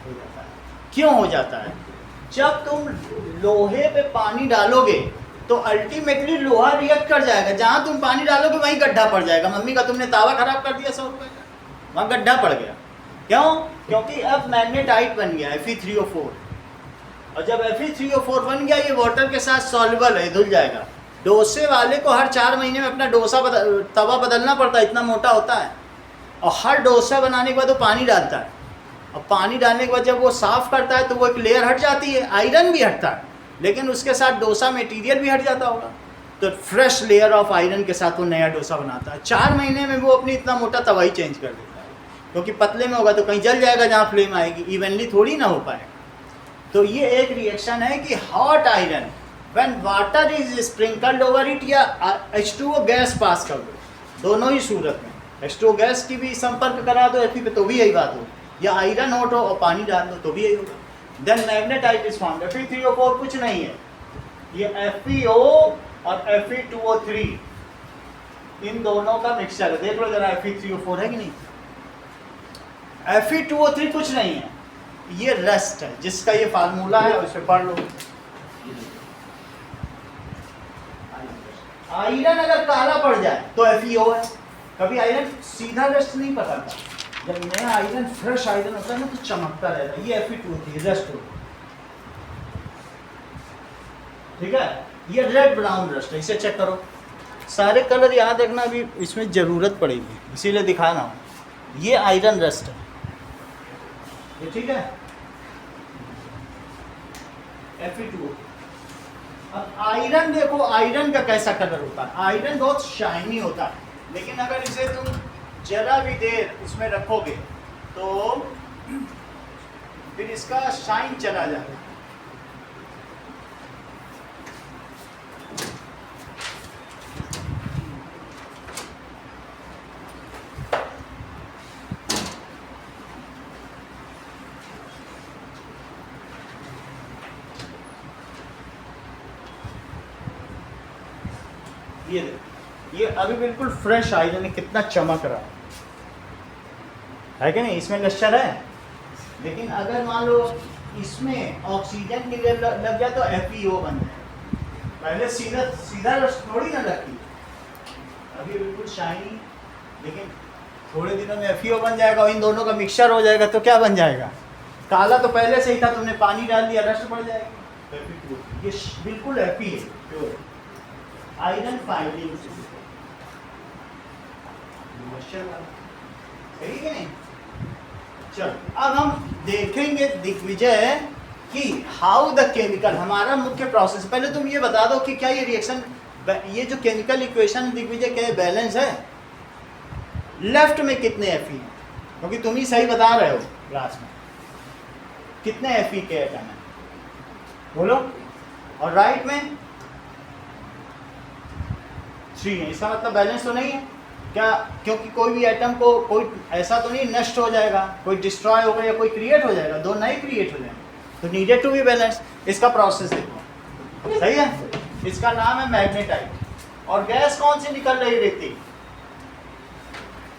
हो जाता है. क्यों हो जाता है? जब तुम लोहे पे पानी डालोगे तो अल्टीमेटली लोहा रिएक्ट कर जाएगा. जहां तुम पानी डालोगे वहीं गड्ढा पड़ जाएगा. मम्मी का तुमने तावा खराब कर दिया 100 रुपए का, वहां गड्ढा पड़ गया. क्यों? क्योंकि अब मैग्नेटाइट बन गया Fe3O4, और जब Fe3O4 बन गया ये वाटर के साथ सॉल्युबल है, धुल जाएगा। डोसे वाले को हर 4 महीने में अपना तवा बदलना पड़ता है, इतना मोटा होता है, और हर डोसा बनाने के बाद वो पानी डालता है, और पानी डालने के बाद जब वो साफ़ करता है तो वो एक लेयर हट जाती है, आयरन भी हटता है, लेकिन उसके साथ डोसा मटेरियल भी हट जाता होगा, तो फ्रेश लेयर ऑफ आयरन के साथ वो नया डोसा बनाता है। 4 महीने में वो अपनी इतना मोटा तवा ही चेंज कर देता है, क्योंकि पतले में होगा तो कहीं जल जाएगा, जहाँ फ्लेम आएगी इवनली थोड़ी ना हो पाएगा। तो ये एक रिएक्शन है कि hot iron when water is sprinkled over it या H2O गैस पास कर दो, दोनों ही सूरत में H2O गैस की भी संपर्क करा दो Fe पे तो भी यही बात हो, या आयरन हॉट हो और पानी डाल दो तो भी यही होगा। Then magnetite is found. Fe3O4 कुछ नहीं है, ये FeO और Fe2O3 इन दोनों का मिक्सचर है। देख लो जरा Fe3O4 है कि नहीं, Fe2O3 कुछ नहीं है, ये रस्ट है जिसका ये फार्मूला है, उसे पढ़ लो। आयरन अगर काला पड़ जाए तो FeO है। कभी आयरन सीधा रस्ट नहीं पकड़ता, जब नया आयरन फ्रेश आयरन होता है ना तो चमकता रहता है, ये Fe2O3 रस्ट हो, ठीक है। ये रेड ब्राउन रस्ट है, इसे चेक करो। सारे कलर याद रखना, अभी इसमें ज़रूरत पड़ेगी इसीलिए दिखा रहा हूँ। ये आयरन रस्ट है, ये ठीक है, Fe2O। अब आयरन देखो, आयरन का कैसा कलर होता है, आयरन बहुत शाइनी होता है, लेकिन अगर इसे तुम जरा भी देर इसमें रखोगे तो फिर इसका शाइन चला जाएगा। ये देखो, ये अभी बिल्कुल फ्रेश आयरन है, कितना चमक रहा है कि नहीं, इसमें लश्चर है। लेकिन अगर मान लो इसमें ऑक्सीजन की लेवल लग जाए तो FeO बन जाए। पहले सीधा सीधा रस्ट थोड़ी ना लगती, अभी बिल्कुल शाइनी, लेकिन थोड़े दिनों में FeO बन जाएगा और इन दोनों का मिक्सचर हो जाएगा तो क्या बन जाएगा, काला तो पहले से ही था, तुमने पानी डाल दिया रस्ट पड़ जाएगी। ये बिल्कुल Fe है, प्योर आयरन फाइलिंग, सही है नहीं। चलो अब हम देखेंगे दिग्विजय कि हाउ द केमिकल, हमारा मुख्य प्रोसेस। पहले तुम ये बता दो कि क्या ये रिएक्शन, ये जो केमिकल इक्वेशन दिग्विजय क्या बैलेंस है, लेफ्ट में कितने Fe हैं, क्योंकि तुम ही सही बता रहे हो क्लास में, कितने Fe के एटम है बोलो, और राइट में 3 है। इसका मतलब बैलेंस तो नहीं है क्या, क्योंकि कोई भी एटम को कोई ऐसा तो नहीं नष्ट हो जाएगा, कोई डिस्ट्रॉय होगा या कोई क्रिएट हो जाएगा, दो नए क्रिएट हो जाएंगे, तो नीडेड टू बी बैलेंस। इसका प्रोसेस देखो, सही है। इसका नाम है मैग्नेटाइट, और गैस कौन सी निकल रही रहती,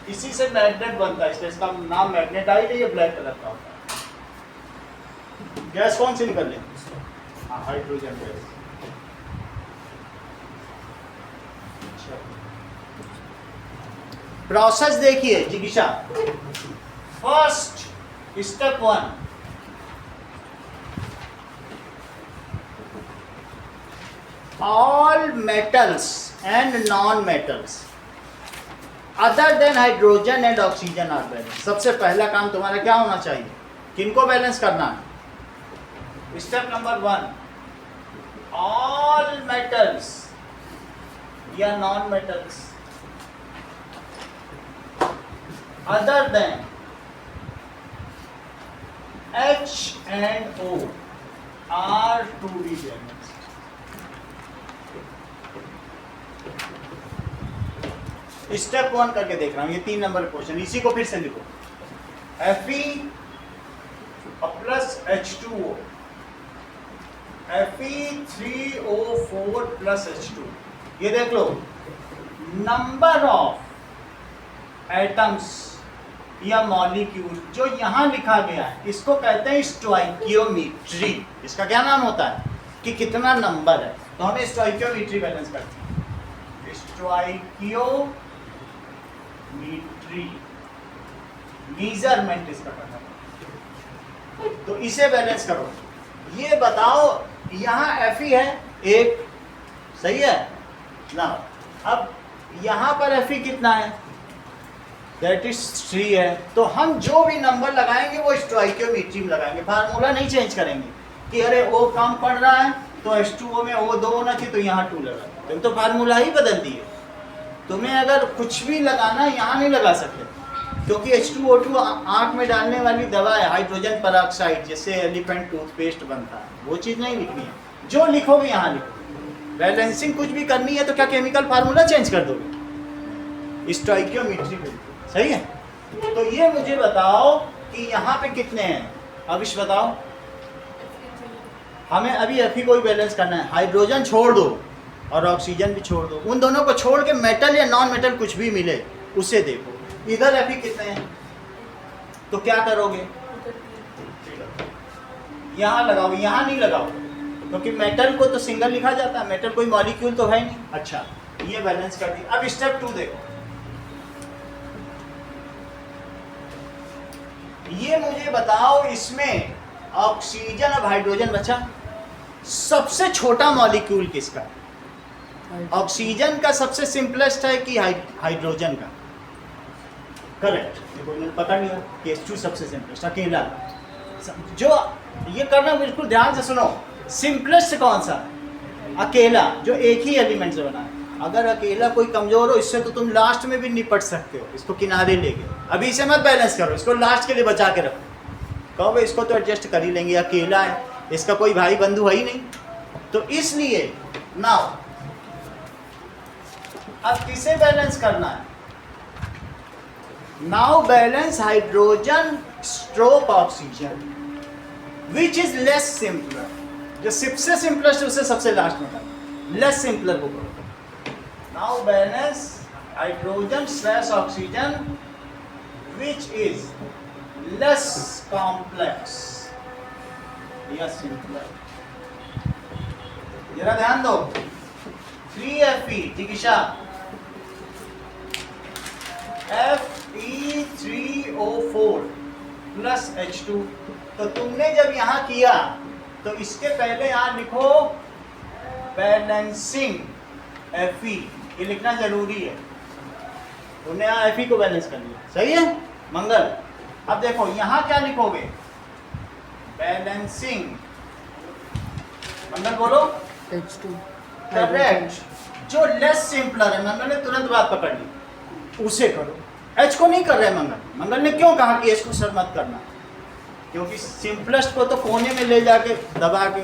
इसी से मैग्नेट बनता है, इसलिए इसका नाम मैग्नेटाइट है। ये ब्लैक कलर का होता है। गैस कौन सी निकल रही, हाइड्रोजन गैस। प्रोसेस देखिए जिगिशा, first step 1, all metals and non-metals other than hydrogen and oxygen are balanced। सबसे पहला काम तुम्हारा क्या होना चाहिए, किनको बैलेंस करना है। स्टेप नंबर 1, all metals या non metals other than H and O are to be balanced। Step 1 करके देख रहा हूँ, ये 3 नंबर क्वेश्चन, इसी को फिर से लिखो। Fe plus H2O, Fe3O4 plus H2। ये देख लो, नंबर ऑफ एटम्स या मॉलिक्यूल जो यहाँ लिखा गया है इसको कहते हैं स्टोइकियोमेट्री। इसका क्या नाम होता है कि कितना नंबर है, तो हमें स्टोइकियोमेट्री बैलेंस करते हैं। स्टोइकियोमेट्री मीजरमेंट इसका करना है। तो इसे बैलेंस करो। ये बताओ यहाँ Fe है 1, सही है ना। अब यहाँ पर Fe कितना है, दैट इज 3 है। तो हम जो भी नंबर लगाएंगे वो स्टोइकियोमेट्री में लगाएंगे, फार्मूला नहीं चेंज करेंगे कि अरे O कम पड़ रहा है तो H2O में O 2 होना चाहिए तो यहाँ 2 लगा, तुम तो फार्मूला ही बदल दिए। तुम्हें अगर कुछ भी लगाना है यहाँ नहीं लगा सकते, क्योंकि H2O2 आँख में डालने वाली दवा है, हाइड्रोजन पेरोक्साइड, जिससे एलिफेंट टूथपेस्ट बनता है, वो चीज़ नहीं लिखनी है। जो लिखोगे यहाँ लिखो। बैलेंसिंग कुछ भी करनी है तो क्या केमिकल फार्मूला चेंज कर दोगे, स्टोइकियोमेट्री बिल्कुल सही है। तो ये मुझे बताओ कि यहाँ पे कितने हैं, अब इस बताओ। हमें अभी Fe को ही बैलेंस करना है, हाइड्रोजन छोड़ दो और ऑक्सीजन भी छोड़ दो, उन दोनों को छोड़ के मेटल या नॉन मेटल कुछ भी मिले उसे देखो। इधर Fe कितने हैं, तो क्या करोगे, यहाँ लगाओ, यहाँ नहीं लगाओ, क्योंकि मेटल को तो सिंगल लिखा जाता है, मेटल कोई मॉलिक्यूल तो है नहीं। अच्छा, ये बैलेंस कर दिया। अब स्टेप 2 देखो, ये मुझे बताओ इसमें ऑक्सीजन और हाइड्रोजन बचा, सबसे छोटा मॉलिक्यूल किसका है? ऑक्सीजन का सबसे सिंपलेस्ट है कि हाइड्रोजन का? करेक्ट, देखो मैंने पकड़ लिया कि H2 सबसे सिंपलेस्ट अकेला। जो ये करना बिल्कुल ध्यान से सुनो, सिंपलेस्ट कौन सा? अकेला, जो एक ही एलिमेंट से बना है। अगर अकेला कोई कमजोर हो, इससे तो तुम लास्ट में भी निपट सकते हो, इसको किनारे लेके। अभी इसे मत बैलेंस करो, इसको लास्ट के लिए बचा के रखो। कहो इसको तो एडजस्ट कर ही लेंगे, अकेला है, इसका कोई भाई बंधु है ही नहीं। तो इसलिए नाउ अब किसे बैलेंस करना है? Now balance hydrogen stroke oxygen, which is less simpler. जो सबसे सिंपलेस्ट है उसे सबसे लास्ट में करना, लेस सिंपलर को करो। Now balance hydrogen slash oxygen which is less complex या सिंपलर। जरा ध्यान दो, 3Fe चिकित्सा Fe3O4 प्लस H2। तो तुमने जब यहाँ किया तो इसके पहले यहाँ लिखो बैलेंसिंग Fe, ये लिखना जरूरी है। तुमने यहाँ Fe को बैलेंस कर लिया, सही है मंगल। अब देखो यहाँ क्या लिखोगे, बैलेंसिंग, मंगल बोलो H2 करेक्ट। जो लेस सिंपलर है, मंगल ने तुरंत बात पकड़ ली, उसे करो। H को नहीं कर रहे मंगल। मंगल ने क्यों कहा कि H को सर मत करना, क्योंकि सिंपलेस्ट को तो कोने में ले जाके दबा के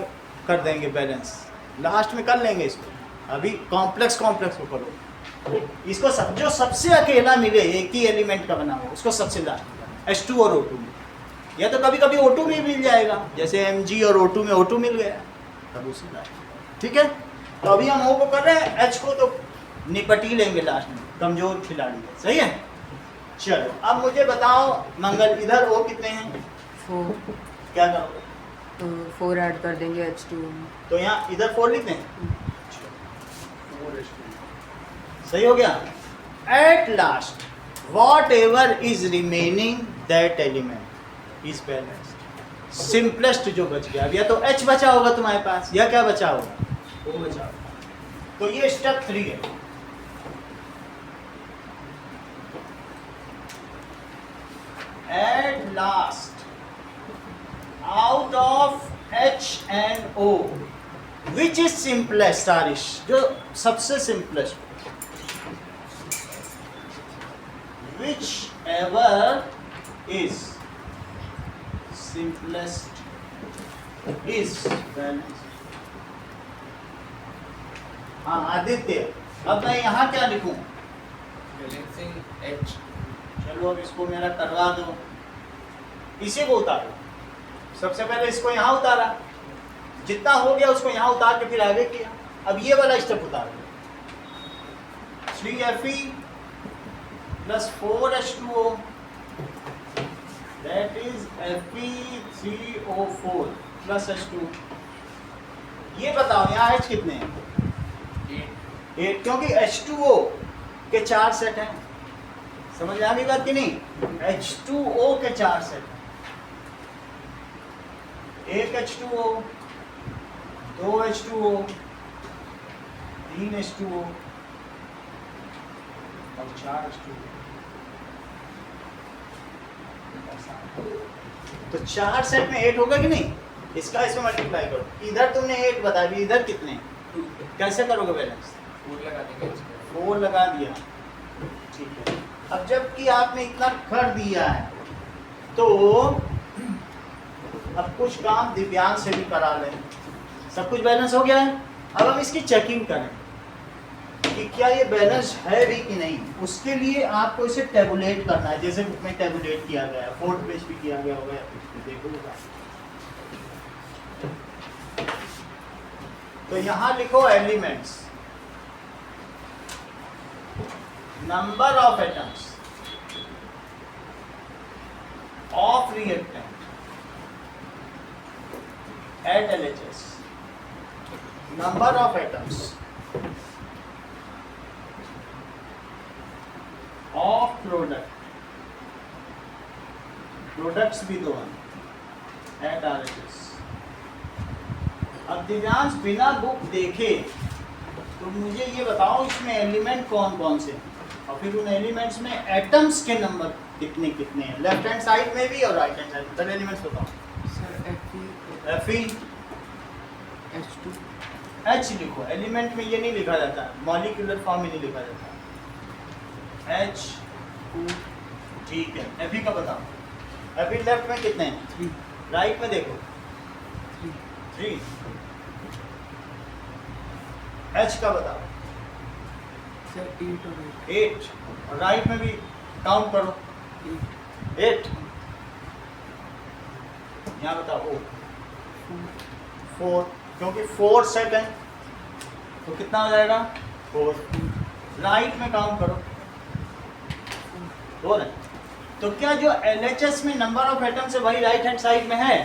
कर देंगे बैलेंस, लास्ट में कर लेंगे इसको। अभी कॉम्प्लेक्स को करो, इसको जो सबसे अकेला मिले, एक ही एलिमेंट का बना हुआ, उसको सबसे लास्ट H2 और O2 में, या तो कभी कभी O2 भी मिल जाएगा, जैसे Mg और O2 में O2 मिल गया, तब उसे लास्ट। ठीक है, तो अभी हम O को कर रहे हैं, H को तो निपट ही लेंगे लास्ट में, कमजोर खिलाड़ी है, सही है। चलो अब मुझे बताओ मंगल, इधर O कितने हैं, 4 क्या करोगे? तो 4 ऐड कर देंगे H2 तो यहाँ इधर 4 लिखते हैं, सही हो गया। At last what ever is remaining that element is balanced. Simplest जो बच गया, अब या तो H बचा होगा तुम्हारे पास, या क्या बचा होगा, वो बचा होगा। तो ये स्टेप 3 है। At last out of H and O which is simplest, Aarish जो सबसे simplest, which ever is simplest is balance. हाँ आदित्य, अब मैं यहाँ क्या लिखूं, बैलेंसिंग H। चलो अब इसको मेरा करवा दो, इसी को उतारो। सबसे पहले इसको यहाँ उतारा, जितना हो गया उसको यहाँ उतार के फिर आगे किया। अब ये वाला स्टेप उतारो, 3Fe plus 4H2O, that is Fe3O4 plus H2। ये बताओ यहाँ H कितने हैं, 8, क्योंकि H2O के 4 सेट हैं, समझ में आ गई बात कि नहीं? H2O के 4 सेट, एक H2O, 2 H2O, 3 H2O और 4 H2O। तो 4 सेट में 8 होगा कि नहीं? इसका इसमें मल्टीप्लाई करो। इधर तुमने 8 बता दी, इधर कितने? कैसे करोगे बैलेंस? 4 लगा दिया, ठीक है। अब जबकि आपने इतना कर दिया है तो अब कुछ काम दिव्यांग से भी करा लें। सब कुछ बैलेंस हो गया है। अब हम इसकी चेकिंग करें कि क्या ये बैलेंस है भी कि नहीं। उसके लिए आपको इसे टेबुलेट करना है, जैसे बुक में टेबुलेट किया गया है, 4th पेज भी किया गया होगा, देखो। तो यहाँ लिखो elements, number of atoms of reactant at LHS, number of atoms of products भी दो हैं at RHS। अब दिव्यांश बिना बुक देखे तो मुझे ये बताओ इसमें एलिमेंट कौन कौन से हैं और फिर उन एलिमेंट्स में एटम्स के नंबर कितने कितने हैं, लेफ्ट हैंड साइड में भी और राइट हैंड साइड में। पहले एलिमेंट्स बताओ। सर Fe, H2 H लिखो, एलिमेंट में ये नहीं लिखा जाता, मॉलिक्यूलर फॉर्म में नहीं लिखा जाता। H, ठीक है। Fe का बताओ। Fe लेफ्ट में कितने हैं? 3 राइट में देखो 3। H का बताओ। सर 8 और 8 और राइट में भी काउंट करो 8। यहाँ बताओ O 4, क्योंकि 4 सेट है तो कितना हो जाएगा 4। राइट में काउंट करो 4 है। तो क्या जो LHS में नंबर ऑफ एटम्स है वही राइट हैंड साइड में है?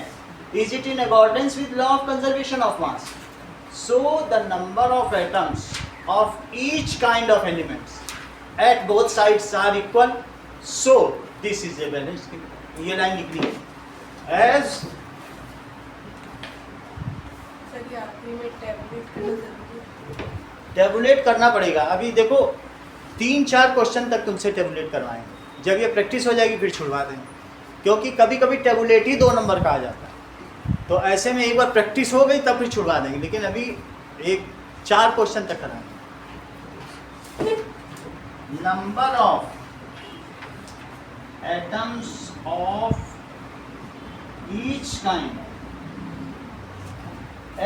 Is it in accordance with law of conservation of mass? So the number of atoms of each kind of elements at both sides are equal, so this is a balance. ये line लिखनी है as tablet करना पड़ेगा। अभी देखो 3-4 question तक तुमसे tablet करवाएंगे, जब ये प्रैक्टिस हो जाएगी फिर छुड़वा देंगे, क्योंकि कभी कभी टेबुलेट ही 2 नंबर का आ जाता है। तो ऐसे में एक बार प्रैक्टिस हो गई तब फिर छुड़वा देंगे, लेकिन अभी 4 क्वेश्चन तक कराएंगे। Number of atoms of each kind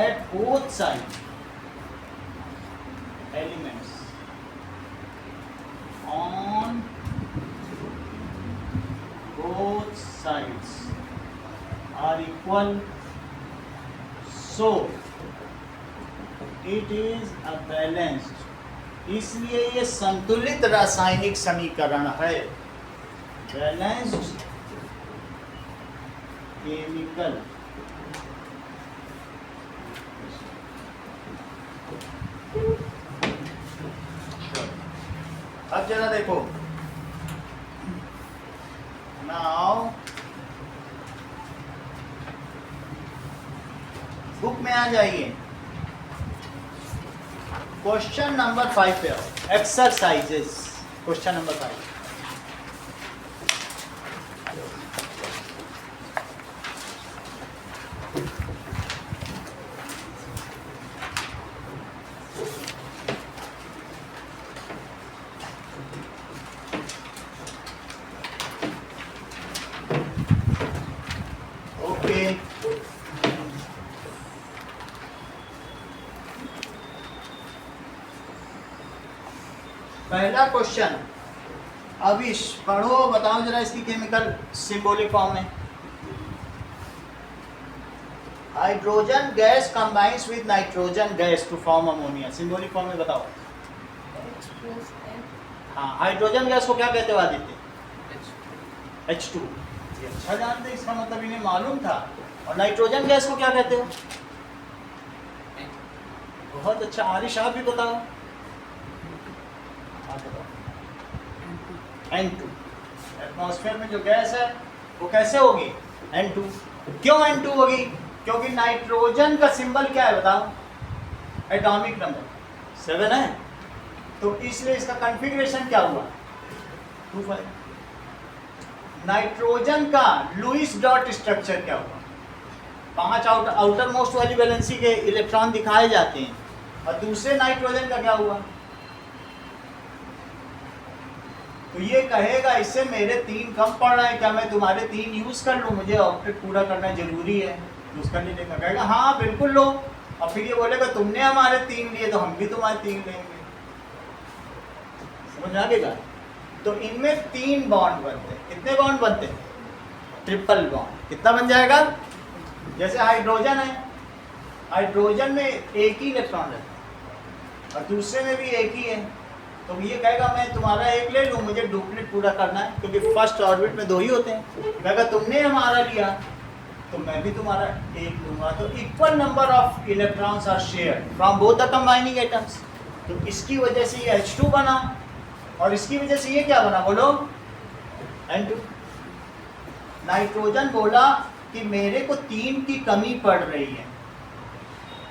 at both sides elements on both sides are equal, so it is a balanced। इसलिए ये संतुलित रासायनिक समीकरण है, बैलेंस्ड केमिकल अब जरा देखो, नाउ बुक में आ जाइए, क्वेश्चन नंबर 5 पे आओ। Exercises, question number 5। पहला क्वेश्चन, अभी पढ़ो, बताओ जरा इसकी केमिकल सिंबॉलिक फॉर्म में। Hydrogen gas combines with nitrogen gas to form ammonia, symbolic form में बताओ। हाँ, हाइड्रोजन गैस को क्या कहते हो आदित्य? H2। ये अच्छा जानते, इसका मतलब इन्हें मालूम था। और नाइट्रोजन गैस को क्या कहते हो? बहुत अच्छा, आरिश आप भी बताओ। N2। एटमॉस्फेयर में जो गैस है वो कैसे होगी, N2। क्यों N2 होगी? क्योंकि नाइट्रोजन का सिंबल क्या है बताओ, एटॉमिक नंबर 7 है, तो इसलिए इसका कॉन्फ़िगरेशन क्या हुआ, 2,5। नाइट्रोजन का लुईस डॉट स्ट्रक्चर क्या हुआ, 5 आउटर मोस्ट वाली वैलेंसी के इलेक्ट्रॉन दिखाए जाते हैं, और दूसरे नाइट्रोजन का क्या हुआ। तो ये कहेगा इससे मेरे 3 कम पड़ रहा है, क्या मैं तुम्हारे 3 यूज कर लूँ, मुझे ऑक्टेट पूरा करना जरूरी है, तो उसका नहीं लेगा, कहेगा हाँ बिल्कुल लो, और फिर ये बोलेगा तुमने हमारे 3 लिए तो हम भी तुम्हारे 3 लेंगे। समझ आ गई बात? तो इनमें 3 बॉन्ड बनते हैं। कितने बॉन्ड बनते हैं? Triple bond. कितना बन जाएगा? जैसे हाइड्रोजन है, हाइड्रोजन में एक ही इलेक्ट्रॉन रहता है और दूसरे में भी एक ही है, तो ये कहेगा मैं तुम्हारा एक ले लूँ, मुझे डुप्लीकेट पूरा करना है, क्योंकि फर्स्ट ऑर्बिट में 2 ही होते हैं। कहेगा तुमने हमारा लिया तो मैं भी तुम्हारा एक लूँगा, तो equal number of electrons are shared from both the combining atoms. तो इसकी वजह से ये H2 बना, और इसकी वजह से ये क्या बना बोलो, N2। नाइट्रोजन बोला कि मेरे को 3 की कमी पड़ रही है,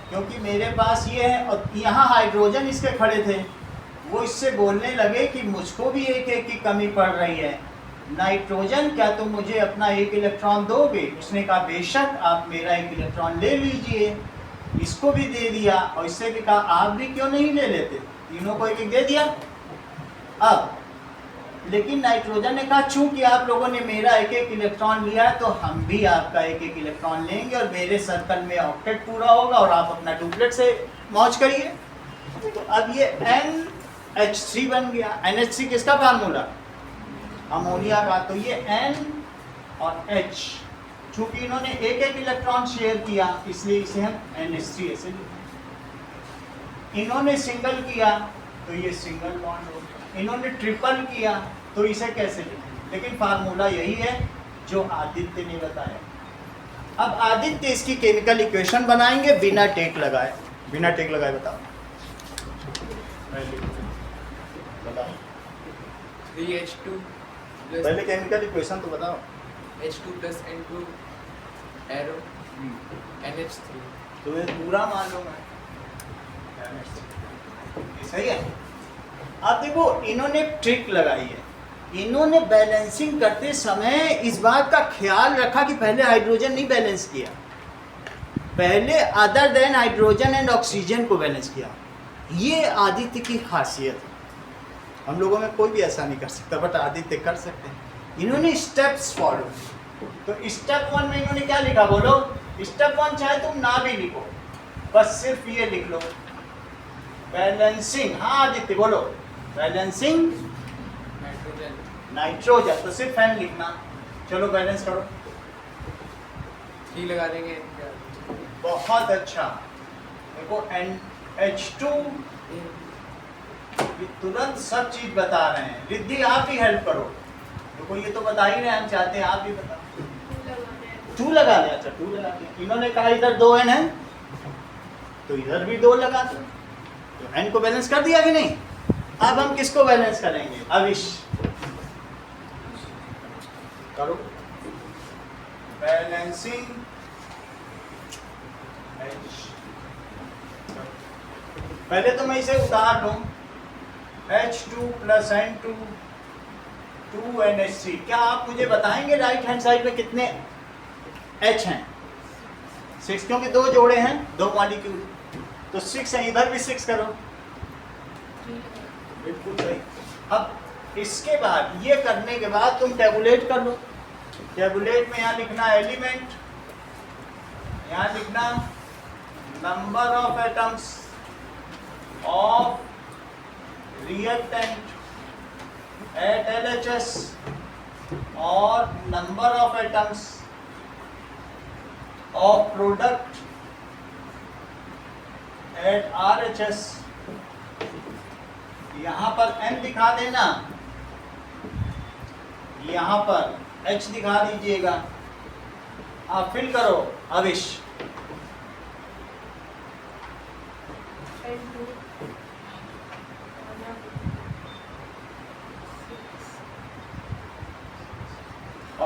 क्योंकि मेरे पास ये है, और यहाँ हाइड्रोजन इसके खड़े थे, वो इससे बोलने लगे कि मुझको भी एक की कमी पड़ रही है, नाइट्रोजन क्या तुम मुझे अपना एक इलेक्ट्रॉन दोगे? उसने कहा बेशक, आप मेरा एक इलेक्ट्रॉन ले लीजिए। इसको भी दे दिया, और इससे भी कहा आप भी क्यों नहीं ले लेते, तीनों को एक दे दिया। अब लेकिन नाइट्रोजन ने कहा चूंकि आप लोगों ने मेरा एक इलेक्ट्रॉन लिया है, तो हम भी आपका एक इलेक्ट्रॉन लेंगे, और मेरे सर्कल में ऑक्टेट पूरा होगा, और आप अपना डुप्लेट से मौज करिए। तो अब ये NH3 बन गया। NH3 किसका फार्मूला? अमोनिया का। तो ये N और H, चूंकि इन्होंने एक इलेक्ट्रॉन शेयर किया, इसलिए इसे हम NH3 ऐसे लिखते। इन्होंने सिंगल किया तो ये सिंगल बॉन्ड हो गया, इन्होंने ट्रिपल किया तो इसे कैसे लिखें? लेकिन फार्मूला यही है जो आदित्य ने बताया। अब आदित्य इसकी केमिकल इक्वेशन बनाएंगे बिना टेक लगाए। बिना टेक लगाए बताओ, बताओ 3H2 plus पहले केमिकल इक्वेशन तो बताओ। H2 plus N2 arrow NH3। तुम्हें पूरा मालूम है, सही है। अब देखो इन्होंने ट्रिक लगाई है, इन्होंने बैलेंसिंग करते समय इस बात का ख्याल रखा कि पहले हाइड्रोजन नहीं बैलेंस किया, पहले other than hydrogen and oxygen को बैलेंस किया। ये आदित्य की खासियत है, हम लोगों में कोई भी ऐसा नहीं कर सकता, बट आदित्य कर सकते हैं। इन्होंने स्टेप्स फॉलो। तो स्टेप 1 में इन्होंने क्या लिखा बोलो? स्टेप 1 चाहे तुम ना भी लिखो, बस सिर्फ ये लिख लो बैलेंसिंग। हाँ आदित्य बोलो, बैलेंसिंग नाइट्रोजन नाइट्रोजन, तो सिर्फ N लिखना। चलो बैलेंस करो। 3 लगा देंगे। बहुत अच्छा। देखो NH2 तुरंत सब चीज बता रहे हैं। रिद्धि आप भी हेल्प करो, देखो ये तो बता ही रहे हैं, हम चाहते हैं आप भी बताओ। 2 लगा लें। अच्छा 2 लगा लें। इन्होंने कहा इधर 2 N है, तो इधर भी 2 लगा दो, तो N को बैलेंस कर दिया कि नहीं? अब हम किसको बैलेंस करेंगे? अविश करो बैलेंसिंग H। पहले तो मैं इसे उतार दूं, H2 plus N2 2NH3। क्या आप मुझे बताएंगे राइट हैंड साइड में कितने H हैं? 6, क्योंकि 2 जोड़े हैं, 2 मॉलिक्यूल, तो 6 है। इधर भी 6 करो, बिल्कुल सही। अब इसके बाद ये करने के बाद तुम टेबुलेट कर लो। टेबुलेट में यहाँ लिखना एलिमेंट, यहाँ लिखना number of atoms of reactant eight LHS और number of atoms of product at RHS। यहाँ पर N दिखा देना, यहाँ पर H दिखा दीजिएगा। आप फिल करो अविश।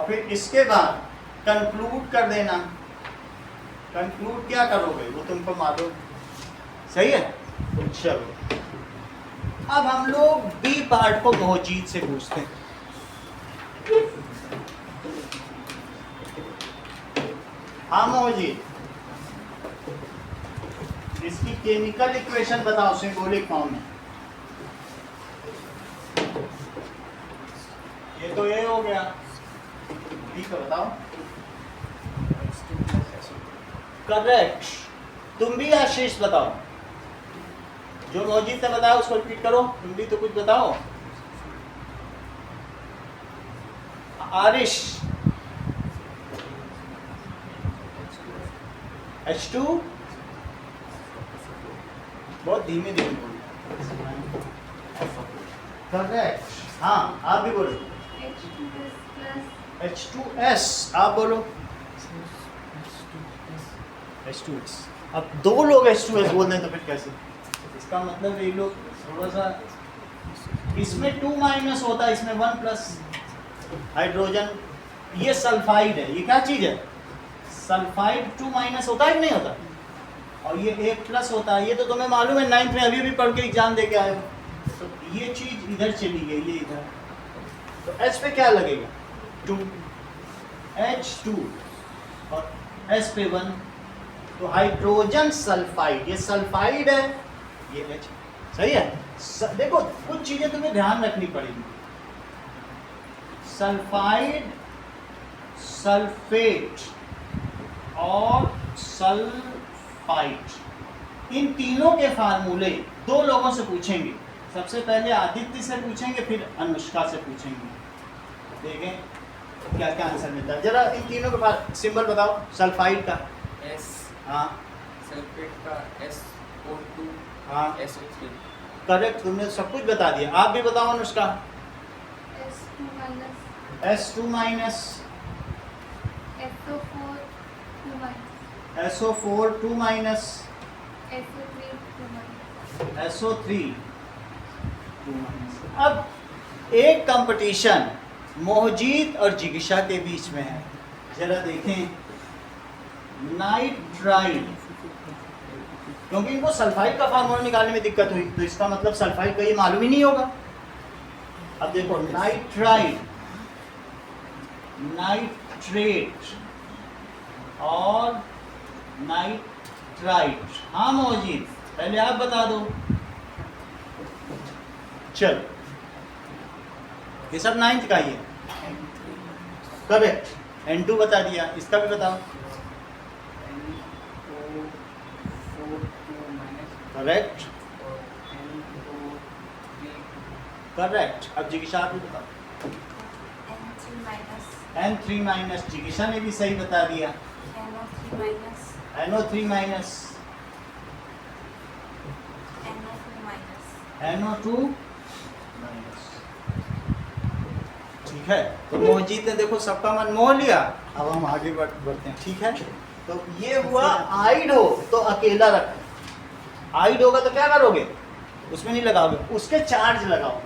और फिर इसके बाद कंक्लूड कर देना। कंक्लूड क्या करोगे वो तुमको मालूम, सही है। तो चलो अब हम लोग बी पार्ट को मोहजीत से पूछते हैं। हाँ मोहजीत, इसकी केमिकल इक्वेशन बताओ सिंबॉलिक फॉर्म में। ये तो ये हो गया, ठीक है बताओ। करेक्ट। तुम भी आशीष बताओ, जो मोहजीत ने बताया उसको रिपीट करो। तुम भी तो कुछ बताओ। आरिश, H2 बहुत धीमे धीमे बोलो। करेक्ट। हाँ आप भी बोलो। H2S आप बोलो। H2S। अब दो लोग H2S बोल रहे हैं तो फिर कैसे? इसका मतलब ये लोग थोड़ा सा, इसमें 2 माइनस होता है, इसमें 1 प्लस। हाइड्रोजन, ये सल्फाइड है। ये क्या चीज़ है? सल्फाइड 2 माइनस होता है कि नहीं होता? और ये 1 प्लस होता है। ये तो तुम्हें मालूम है, 9th में अभी भी पढ़ के एग्जाम दे के आए हो। तो ये चीज़ इधर चली गई, ये इधर। तो H पे क्या लगेगा? 2, H2 और S पे 1। तो हाइड्रोजन सल्फाइड, ये सल्फाइड है, ये H। सही है। देखो कुछ चीजें तुम्हें ध्यान रखनी पड़ेगी। सल्फाइड, सल्फेट और सल्फाइड, इन तीनों के फार्मूले दो लोगों से पूछेंगे। सबसे पहले आदित्य से पूछेंगे, फिर अनुष्का से पूछेंगे। देखें क्या क्या आंसर मिलता है। जरा इन तीनों के बाद सिंबल बताओ। सल्फाइड का S, हाँ, सल्फेट का SO2, हाँ SO3। करेक्ट, तुमने सब कुछ बता दिया। आप भी बताओ Anushka. S2 minus S2 minus, SO4 2 minus SO4 2 minus, SO3 2 minus SO3 2 minus. अब एक कंपटीशन मोहजीत और जिगिशा के बीच में है। जरा देखें, नाइट्राइड, क्योंकि इनको सल्फाइड का फार्मूला निकालने में दिक्कत हुई, तो इसका मतलब सल्फाइड का ये मालूम ही नहीं होगा। अब देखो, नाइट्राइड, नाइट्रेट और नाइट्राइट। हाँ मोहजीत, पहले आप बता दो। चलो, ये सब 9th का ही है। करेक्ट। N2 बता दिया, इसका भी बताओ। Correct, correct. अब जिगिशा भी बताओ। N3 minus N3 माइनस, जिगिशा ने भी सही बता दिया। NO3 minus NO3 minus, NO2 minus NO2 minus. ठीक है, तो मोहजीत ने देखो सबका मन मोह लिया। अब हम आगे बढ़ते हैं, ठीक है। तो ये हुआ आइड हो तो अकेला रख, आइड होगा तो क्या करोगे? उसमें नहीं लगाओगे, उसके चार्ज लगाओ।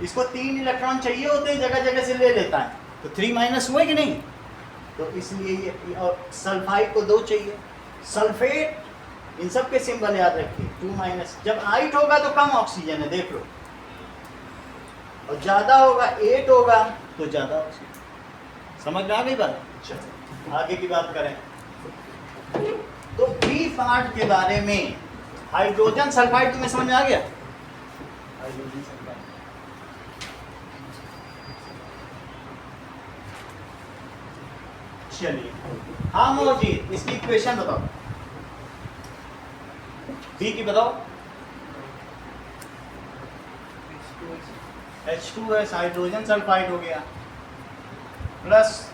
इसको 3 इलेक्ट्रॉन चाहिए होते हैं, जगह जगह से ले लेता है, तो 3 माइनस हुए कि नहीं? तो इसलिए ये, और सल्फाइड को 2 चाहिए। सल्फेट, इन सब के सिंबल याद रखिए, 2 माइनस। जब 8 होगा तो कम ऑक्सीजन है, देख लो, और ज़्यादा होगा, 8 होगा तो ज़्यादा ऑक्सीजन। समझ में आ गई बात? चलो आगे की बात करें। तो बी पार्ट के बारे में, हाइड्रोजन सल्फाइड तुम्हें समझ में आ गया? हाइड्रोजन सल्फाइड, चलिए। हाँ मोहजीत, इसकी इक्वेशन बताओ। बी की बताओ। H2S, हाइड्रोजन सल्फाइड हो गया, प्लस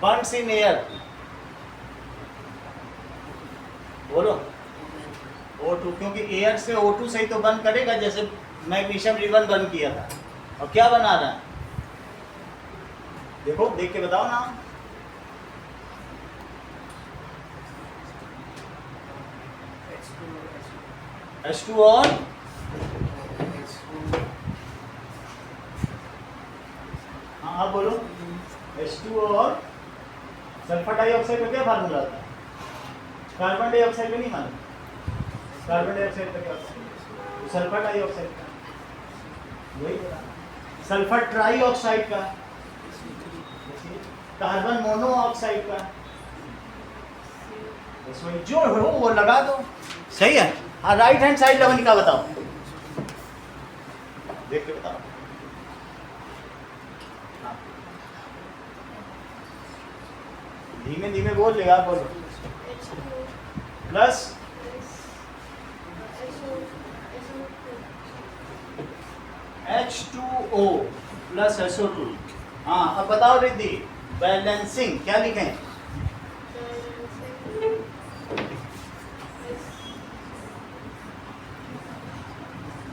बॉन्ड्स इन एयर, बोलो O2, क्योंकि एयर से O2 से ही तो बंद करेगा, जैसे मैग्नीशियम रिबन बंद किया था। और क्या बना रहा है? देखो, देख के बताओ ना। H2 और हाँ आप बोलो। H2O और सल्फर डाइऑक्साइड का क्या फार्मूला होता है? कार्बन डाइऑक्साइड का नहीं मालूम? कार्बन डाइऑक्साइड का क्या होता है? सल्फर डाइऑक्साइड का वही बोला। सल्फर ट्राइऑक्साइड का, कार्बन मोनोऑक्साइड का, इसमें जो हो वो लगा दो। सही है। हाँ, राइट हैंड साइड लवनी का बताओ, देख के बताओ। धीमे धीमे बोल लेगा, बोलो। Plus H2O plus SO2। हाँ, अब बताओ रिद्धि, बैलेंसिंग क्या लिखें?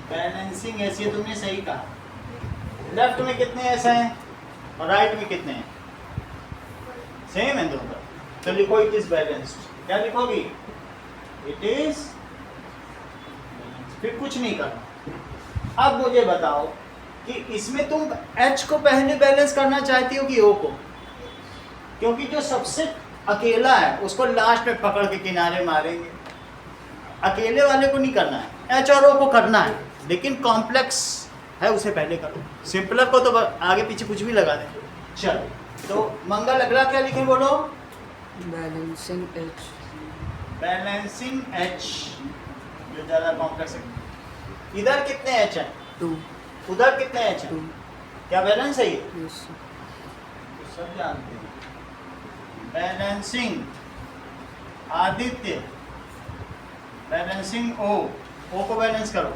बैलेंसिंग ऐसे तुमने सही कहा। लेफ्ट में कितने ऐसे हैं और राइट में कितने हैं? सेम है दोनों। तो लिखो इट इज बैलेंस्ड। क्या लिखोगी? इट इज, फिर कुछ नहीं करना। अब मुझे बताओ कि इसमें तुम H को पहले बैलेंस करना चाहती हो कि O को? क्योंकि जो सबसे अकेला है उसको लास्ट में पकड़ के किनारे मारेंगे। अकेले वाले को नहीं करना है, H और O को करना है, लेकिन कॉम्प्लेक्स है उसे पहले करो। सिंपलर को तो आगे पीछे कुछ भी लगा दें। चलो, तो मंगल अगला क्या लिखें बोलो? बैलेंसिंग H, बैलेंसिंग H, जो ज़्यादा कॉम्प्लेक्स है। इधर कितने H हैं? 2, उधर कितने H हैं? 2, क्या बैलेंस है ये? yes, तो सब जानते हैं। बैलेंसिंग आदित्य, बैलेंसिंग O को बैलेंस करो।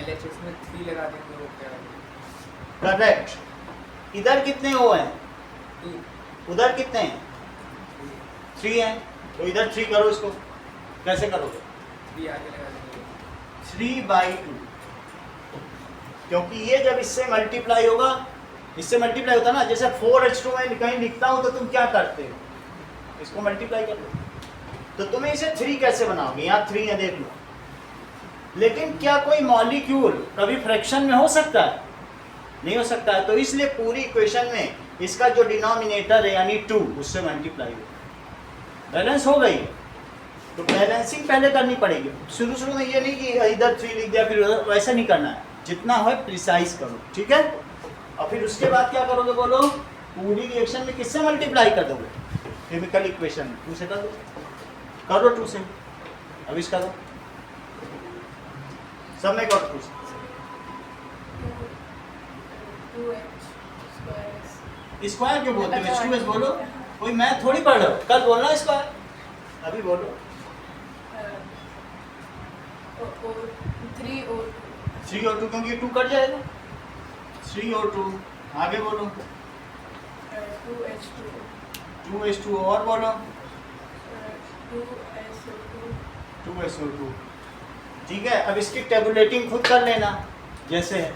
LHS में 3 लगा देंगे वो क्या है? करेक्ट। इधर कितने O हैं? 2 उधर कितने हैं? 3 हैं। तो इधर 3 करो इसको। कैसे करोगे? 3 आगे लगा देंगे। 3/2, क्योंकि ये जब इससे मल्टीप्लाई होगा, इससे मल्टीप्लाई होता है ना, जैसे 4H2 में कहीं लिखता हूँ तो तुम क्या करते हो? इसको मल्टीप्लाई कर लो। तो तुम्हें इसे 3 कैसे बनाओगे? यहाँ 3 है, देख लो। लेकिन क्या कोई मॉलिक्यूल कभी फ्रैक्शन में हो सकता है? नहीं हो सकता है। तो इसलिए पूरी इक्वेशन में इसका जो डिनोमिनेटर है यानी 2, उससे मल्टीप्लाई हो, बैलेंस हो गई। तो बैलेंसिंग पहले करनी पड़ेगी। शुरू शुरू में ये नहीं कि इधर 3 लिख दिया फिर उधर, वैसा नहीं करना है। जितना हो प्रिसाइज करो, ठीक है। और फिर उसके बाद क्या करोगे बोलो? पूरी रिएक्शन में किससे मल्टीप्लाई कर दोगे? केमिकल इक्वेशन में 2 से कर दो। करो 2 से। अब इसका दो, सब में करो 2 से। 2H square स्क्वायर क्यों बोलते हो? स्टूडेंट्स बोलो, कोई मैथ थोड़ी पढ़ रहे हो। कल बोलना स्क्वायर, अभी बोलो। 3O2 3O2, क्योंकि 2 कट जाएगा। 3O2, आगे बोलो। 2H2 2H2 और बोलो। 2SO2 2SO2, ठीक है। अब इसकी टेबुलेटिंग खुद कर लेना जैसे है,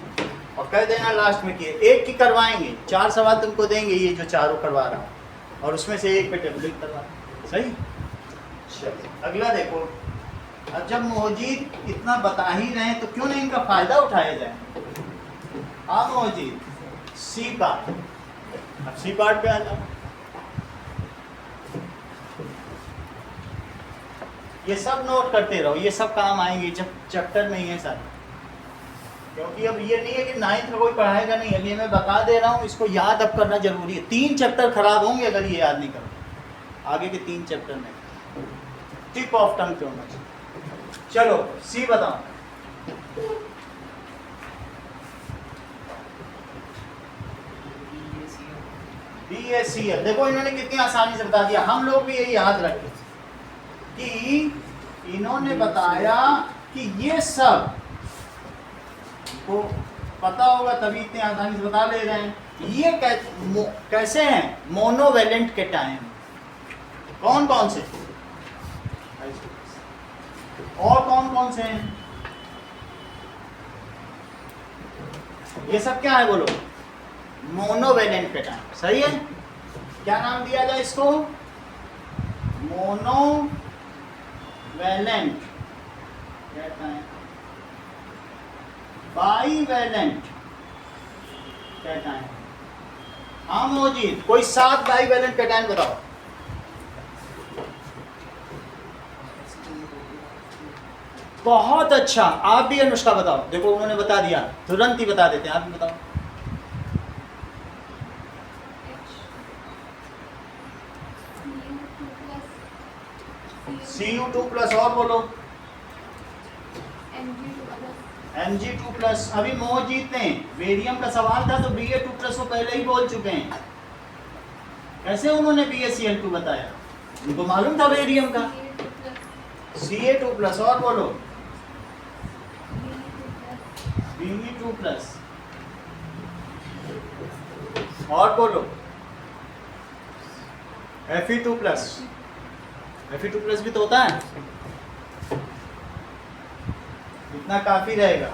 और कह देना लास्ट में कि एक की करवाएंगे। 4 सवाल तुमको देंगे, ये जो चारों करवा रहा हूँ, और उसमें से एक पे टेबुलेट करवा। सही। चलो अगला देखो। अब जब मोहजीद इतना बता ही रहे हैं तो क्यों नहीं इनका फायदा उठाया जाए? हाँ मोहजीद, सी पार्ट। अब सी पार्ट पे आ जाओ। ये सब नोट करते रहो, ये सब काम आएंगे जब चैप्टर में ही है सारे। क्योंकि अब ये नहीं है कि 9th में कोई पढ़ाएगा नहीं, अभी मैं बता दे रहा हूँ, इसको याद अब करना जरूरी है। 3 चैप्टर खराब होंगे अगर ये याद नहीं करो। आगे के 3 चैप्टर में टिप ऑफ टंग पे होना चाहिए। चलो सी बताओ। BaCl। देखो इन्होंने कितनी आसानी से बता दिया। हम लोग भी यही याद रखें कि इन्होंने बताया कि ये सब को पता होगा तभी इतनी आसानी से बता ले रहे हैं। ये कैसे हैं? Monovalent cation. कौन कौन से? और कौन कौन से हैं? ये सब क्या है बोलो? Monovalent cation. सही है। क्या नाम दिया जाए इसको? Monovalent cation. Bivalent cation. हाँ मोजीद, कोई 7 बाईवैलेंट कैटायन बताओ। बहुत अच्छा, आप भी अनुष्का बताओ। देखो उन्होंने बता दिया, तुरंत ही बता देते हैं। आप भी बताओ। Cu2+ और बोलो। Mg2+। अभी मोहजीत ने बेरियम का सवाल था तो Ba2+ को पहले ही बोल चुके हैं। कैसे उन्होंने BaCl2 बताया? उनको मालूम था बेरियम का। Ca2+ और बोलो। Be2+ और बोलो। Fe2+। Fe2+ भी तो होता है। इतना काफी रहेगा।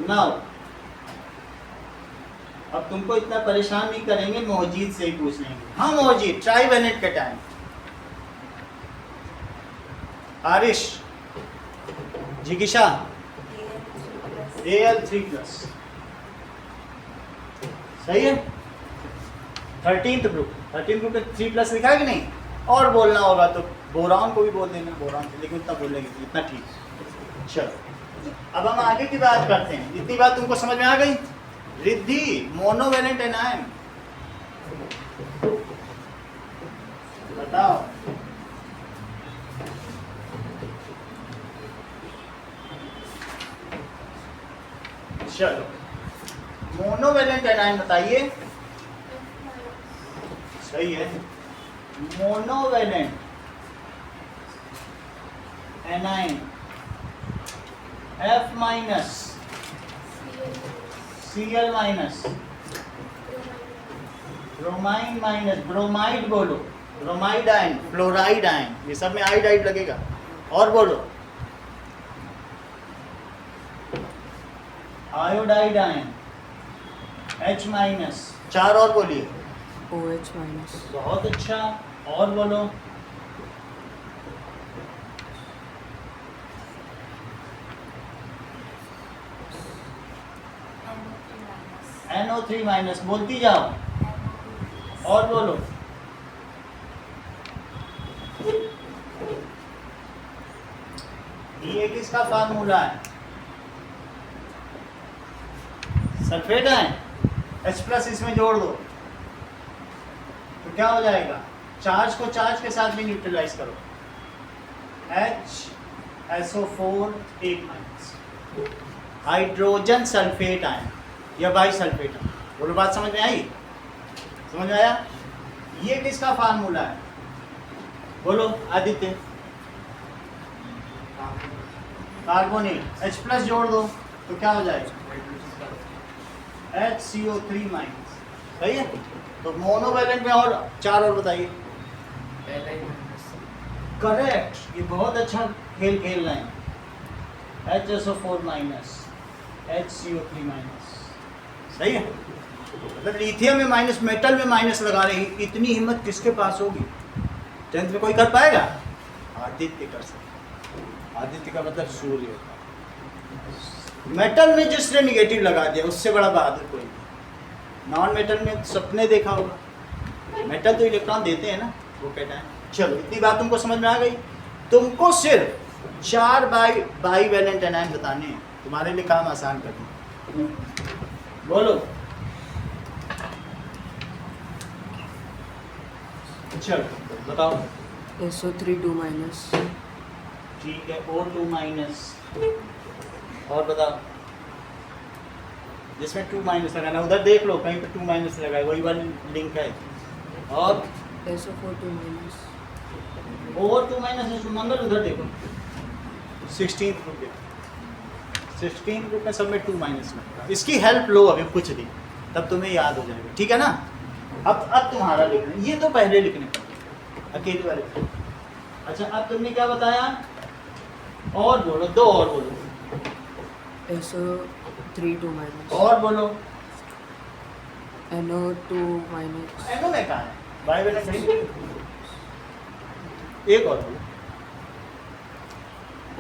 नाउ अब तुमको इतना परेशान नहीं करेंगे, मोहजीद से ही पूछ लेंगे। हाँ मोहजीद, ट्राइवेलेंट कैटायन। आरिश, जिगिशा, Al3+। सही है। 13th ग्रुप में 3+ लिखा है कि नहीं? और बोलना होगा तो बोरान को भी बोल देना, बोरान, लेकिन इतना बोलेंगे, इतना ठीक। चलो अब हम आगे की बात करते हैं। इतनी बात तुमको समझ में आ गई? रिद्धि, मोनोवेलेंट एनायन बताओ। चलो मोनोवेलेंट एनायन बताइए। सही है। Monovalent anion F-, Cl-, bromine - bromide बोलो। ब्रोमाइड आयन, फ्लोराइड आयन, ये सब में आइड लगेगा। और बोलो। Iodide ion H-। 4 और बोलिए। OH-। बहुत अच्छा। और बोलो। NO3- बोलती जाओ। और बोलो। ये किसका फार्मूला है? सल्फेट है। H+ इसमें जोड़ दो तो क्या हो जाएगा? चार्ज को चार्ज के साथ भी न्यूट्रलाइज करो। HSO4 8- हाइड्रोजन सल्फेट आयन या बाई सल्फेट आयन। बोलो, बात समझ में आई? समझ में आया? ये किसका फार्मूला है? बोलो आदित्य। कार्बोनेट। H+ जोड़ दो तो क्या हो जाएगा? HCO3-। सही है। तो मोनोवेलेंट में और 4 और बताइए। पहला ही माइनस। करेक्ट, ये बहुत अच्छा खेल खेल रहे हैं। HSO4-, HCO3-। सही है। मतलब लिथियम में माइनस, मेटल में माइनस लगा रहे हैं। इतनी हिम्मत किसके पास होगी? 10th में कोई कर पाएगा? आदित्य कर सकता। आदित्य का मतलब सूर्य होता है। मेटल में जिसने निगेटिव लगा दिया उससे बड़ा बहादुर कोई नहीं। नॉन मेटल में सबने देखा होगा, मेटल तो इलेक्ट्रॉन देते हैं ना, वो कैटायन। चलो इतनी बात तुमको समझ में आ गई। तुमको सिर्फ 4 बाईवैलेंट एनायन बताने हैं, तुम्हारे लिए काम आसान करना। बोलो। चलो बताओ। SO3 2-। ठीक है। O2-। और बताओ। जिसमें 2- लगाना, उधर देख लो कहीं पे 2- लगा है, वही वाली लिंक है। और SO4 2-। और 2- मंगल उधर देखो। 16th ग्रुप देखो। 16th ग्रुप में सब में 2- लगेगा। इसकी हेल्प लो अभी कुछ दिन, तब तुम्हें याद हो जाएगा। ठीक है ना? अब तुम्हारा लिखना, ये तो पहले लिखने पड़ेगा अकेले वाले। अच्छा अब तुमने क्या बताया? और बोलो, 2 और बोलो। SO3 2-। और बोलो। NO2-। एनो में कहा है? बाईवैलेंट नहीं। एक और बोलो,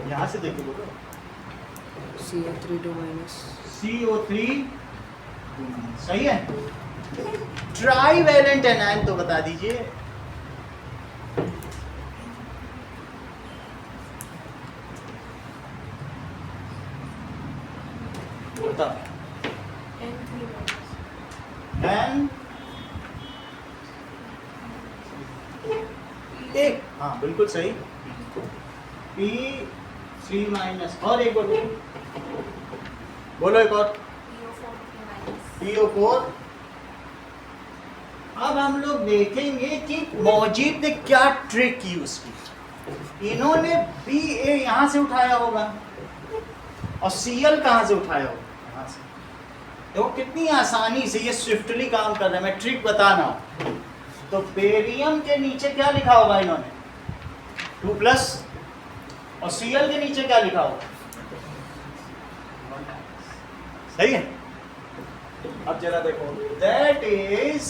यहाँ से देखो बोलो। CO3 2 minus. CO3 सही है। ट्राईवैलेंट एनायन तो बता दीजिए। बताओ। N3 minus. एन एक, हाँ बिल्कुल सही। P3 माइनस, और एक बोलो, बोलो एक और। PO4 minus. PO4। अब हम लोग देखेंगे कि मौजिद ने क्या ट्रिक की उसकी। इन्होंने BA यहाँ से उठाया होगा और Cl कहाँ से उठाया होगा, यहाँ से। देखो कितनी आसानी से ये स्विफ्टली काम कर रहा है, मैं ट्रिक बता रहा हूँ। तो बेरियम के नीचे क्या लिखा होगा इन्होंने, 2+, और Cl के नीचे क्या लिखा होगा, सही है। अब जरा देखो, दैट इज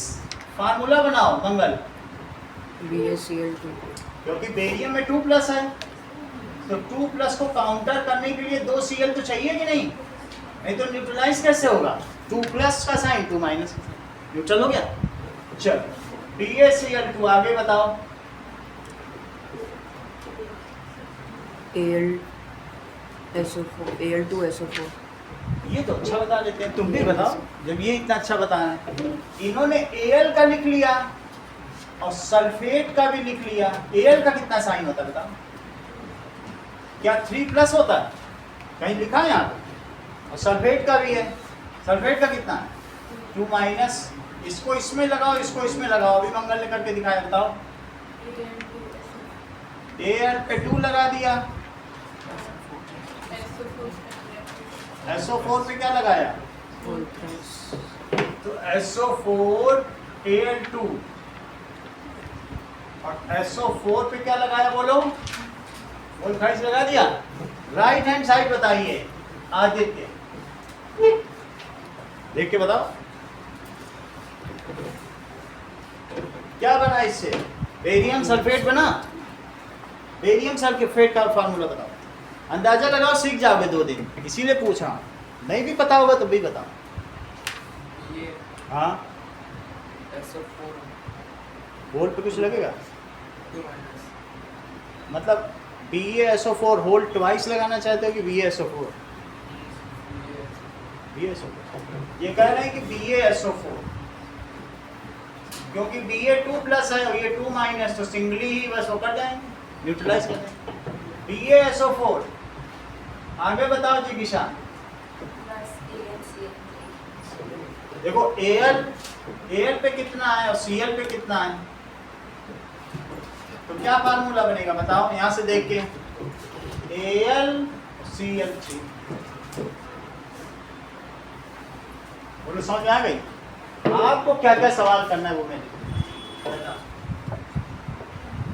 फार्मूला बनाओ मंगल, BaCl2. क्योंकि बेरियम में 2+ है, तो 2+ को काउंटर करने के लिए 2 Cl तो चाहिए कि नहीं, नहीं तो न्यूट्रलाइज कैसे होगा। 2+ का साइन 2- न्यूट्रल हो गया। चलो BaCl2 आगे बताओ। Al2SO4. Al2SO4. ये तो अच्छा बता देते हैं, तुम भी बताओ जब ये इतना अच्छा बता रहे हैं। इन्होंने Al का लिख लिया और सल्फेट का भी लिख लिया। Al का कितना साइन होता है बताओ, क्या 3+ होता है, कहीं लिखा है यहाँ पे। और सल्फेट का भी है, सल्फेट का कितना है, 2-। इसको इसमें लगाओ, इसको इसमें लगाओ, अभी मंगल ने करके दिखाया, बताओ। Al पे 2 लगा दिया, SO4 पे क्या लगाया, Whole thrice. तो SO4 Al2, और SO4 पे क्या लगाया बोलो, होल थ्राइस लगा दिया। राइट हैंड साइड बताइए आदित्य, देख के बताओ क्या बना इससे, बेरियम सल्फेट बना। बेरियम सल्फेट का फार्मूला बताओ, अंदाजा लगाओ, सीख जाओगे 2 दिन, इसीलिए पूछा। नहीं भी पता होगा तो भी बताओ। ये हाँ SO4 होल पे कुछ लगेगा, 2 minus. मतलब BaSO4 होल ट्वाइस लगाना चाहते हो कि BaSO4, BaSO4 ये कह रहे हैं कि BaSO4, क्योंकि Ba 2+ है और ये 2-, तो सिंगली ही बस वो कर जाएंगे, न्यूट्रलाइज कर देंगे। BaSO4 आगे बताओ जी किशान। देखो Al पे कितना है और Cl पे कितना है, तो क्या फार्मूला बनेगा बताओ, यहां से देख के। AlCl3, बोलो समझ में आ गई। आपको क्या क्या सवाल करना है वो मैंने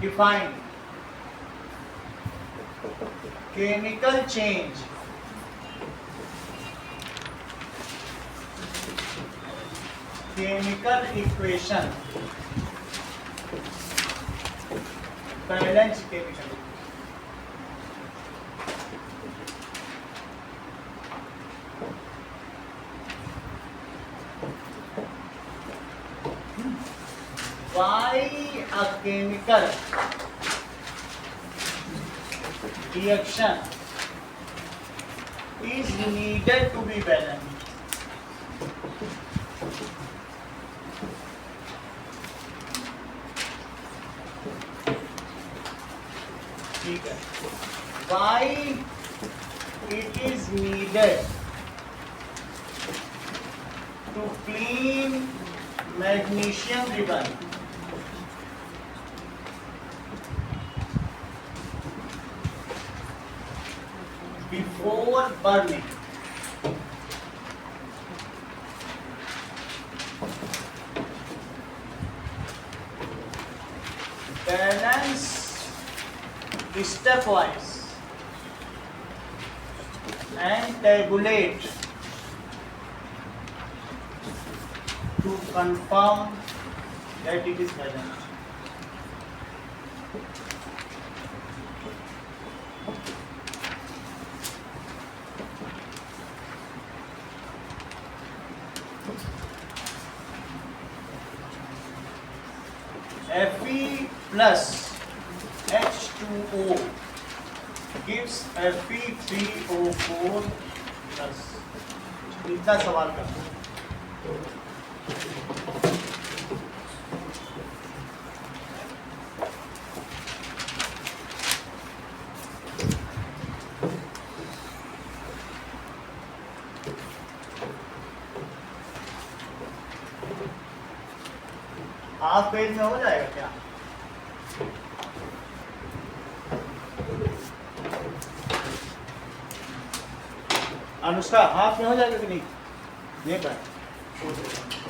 define chemical change, chemical equation, balance chemical. Why a chemical reaction is needed to be balanced? ठीक है, why it is needed to clean magnesium ribbon before burning. Balance stepwise and tabulate to confirm that it is balanced. plus H2O gives Fe3O4 plus। इतना सवाल करना। Half page में हो जाएगा क्या? Anushka half में हो जाएगा कि नहीं? ये बात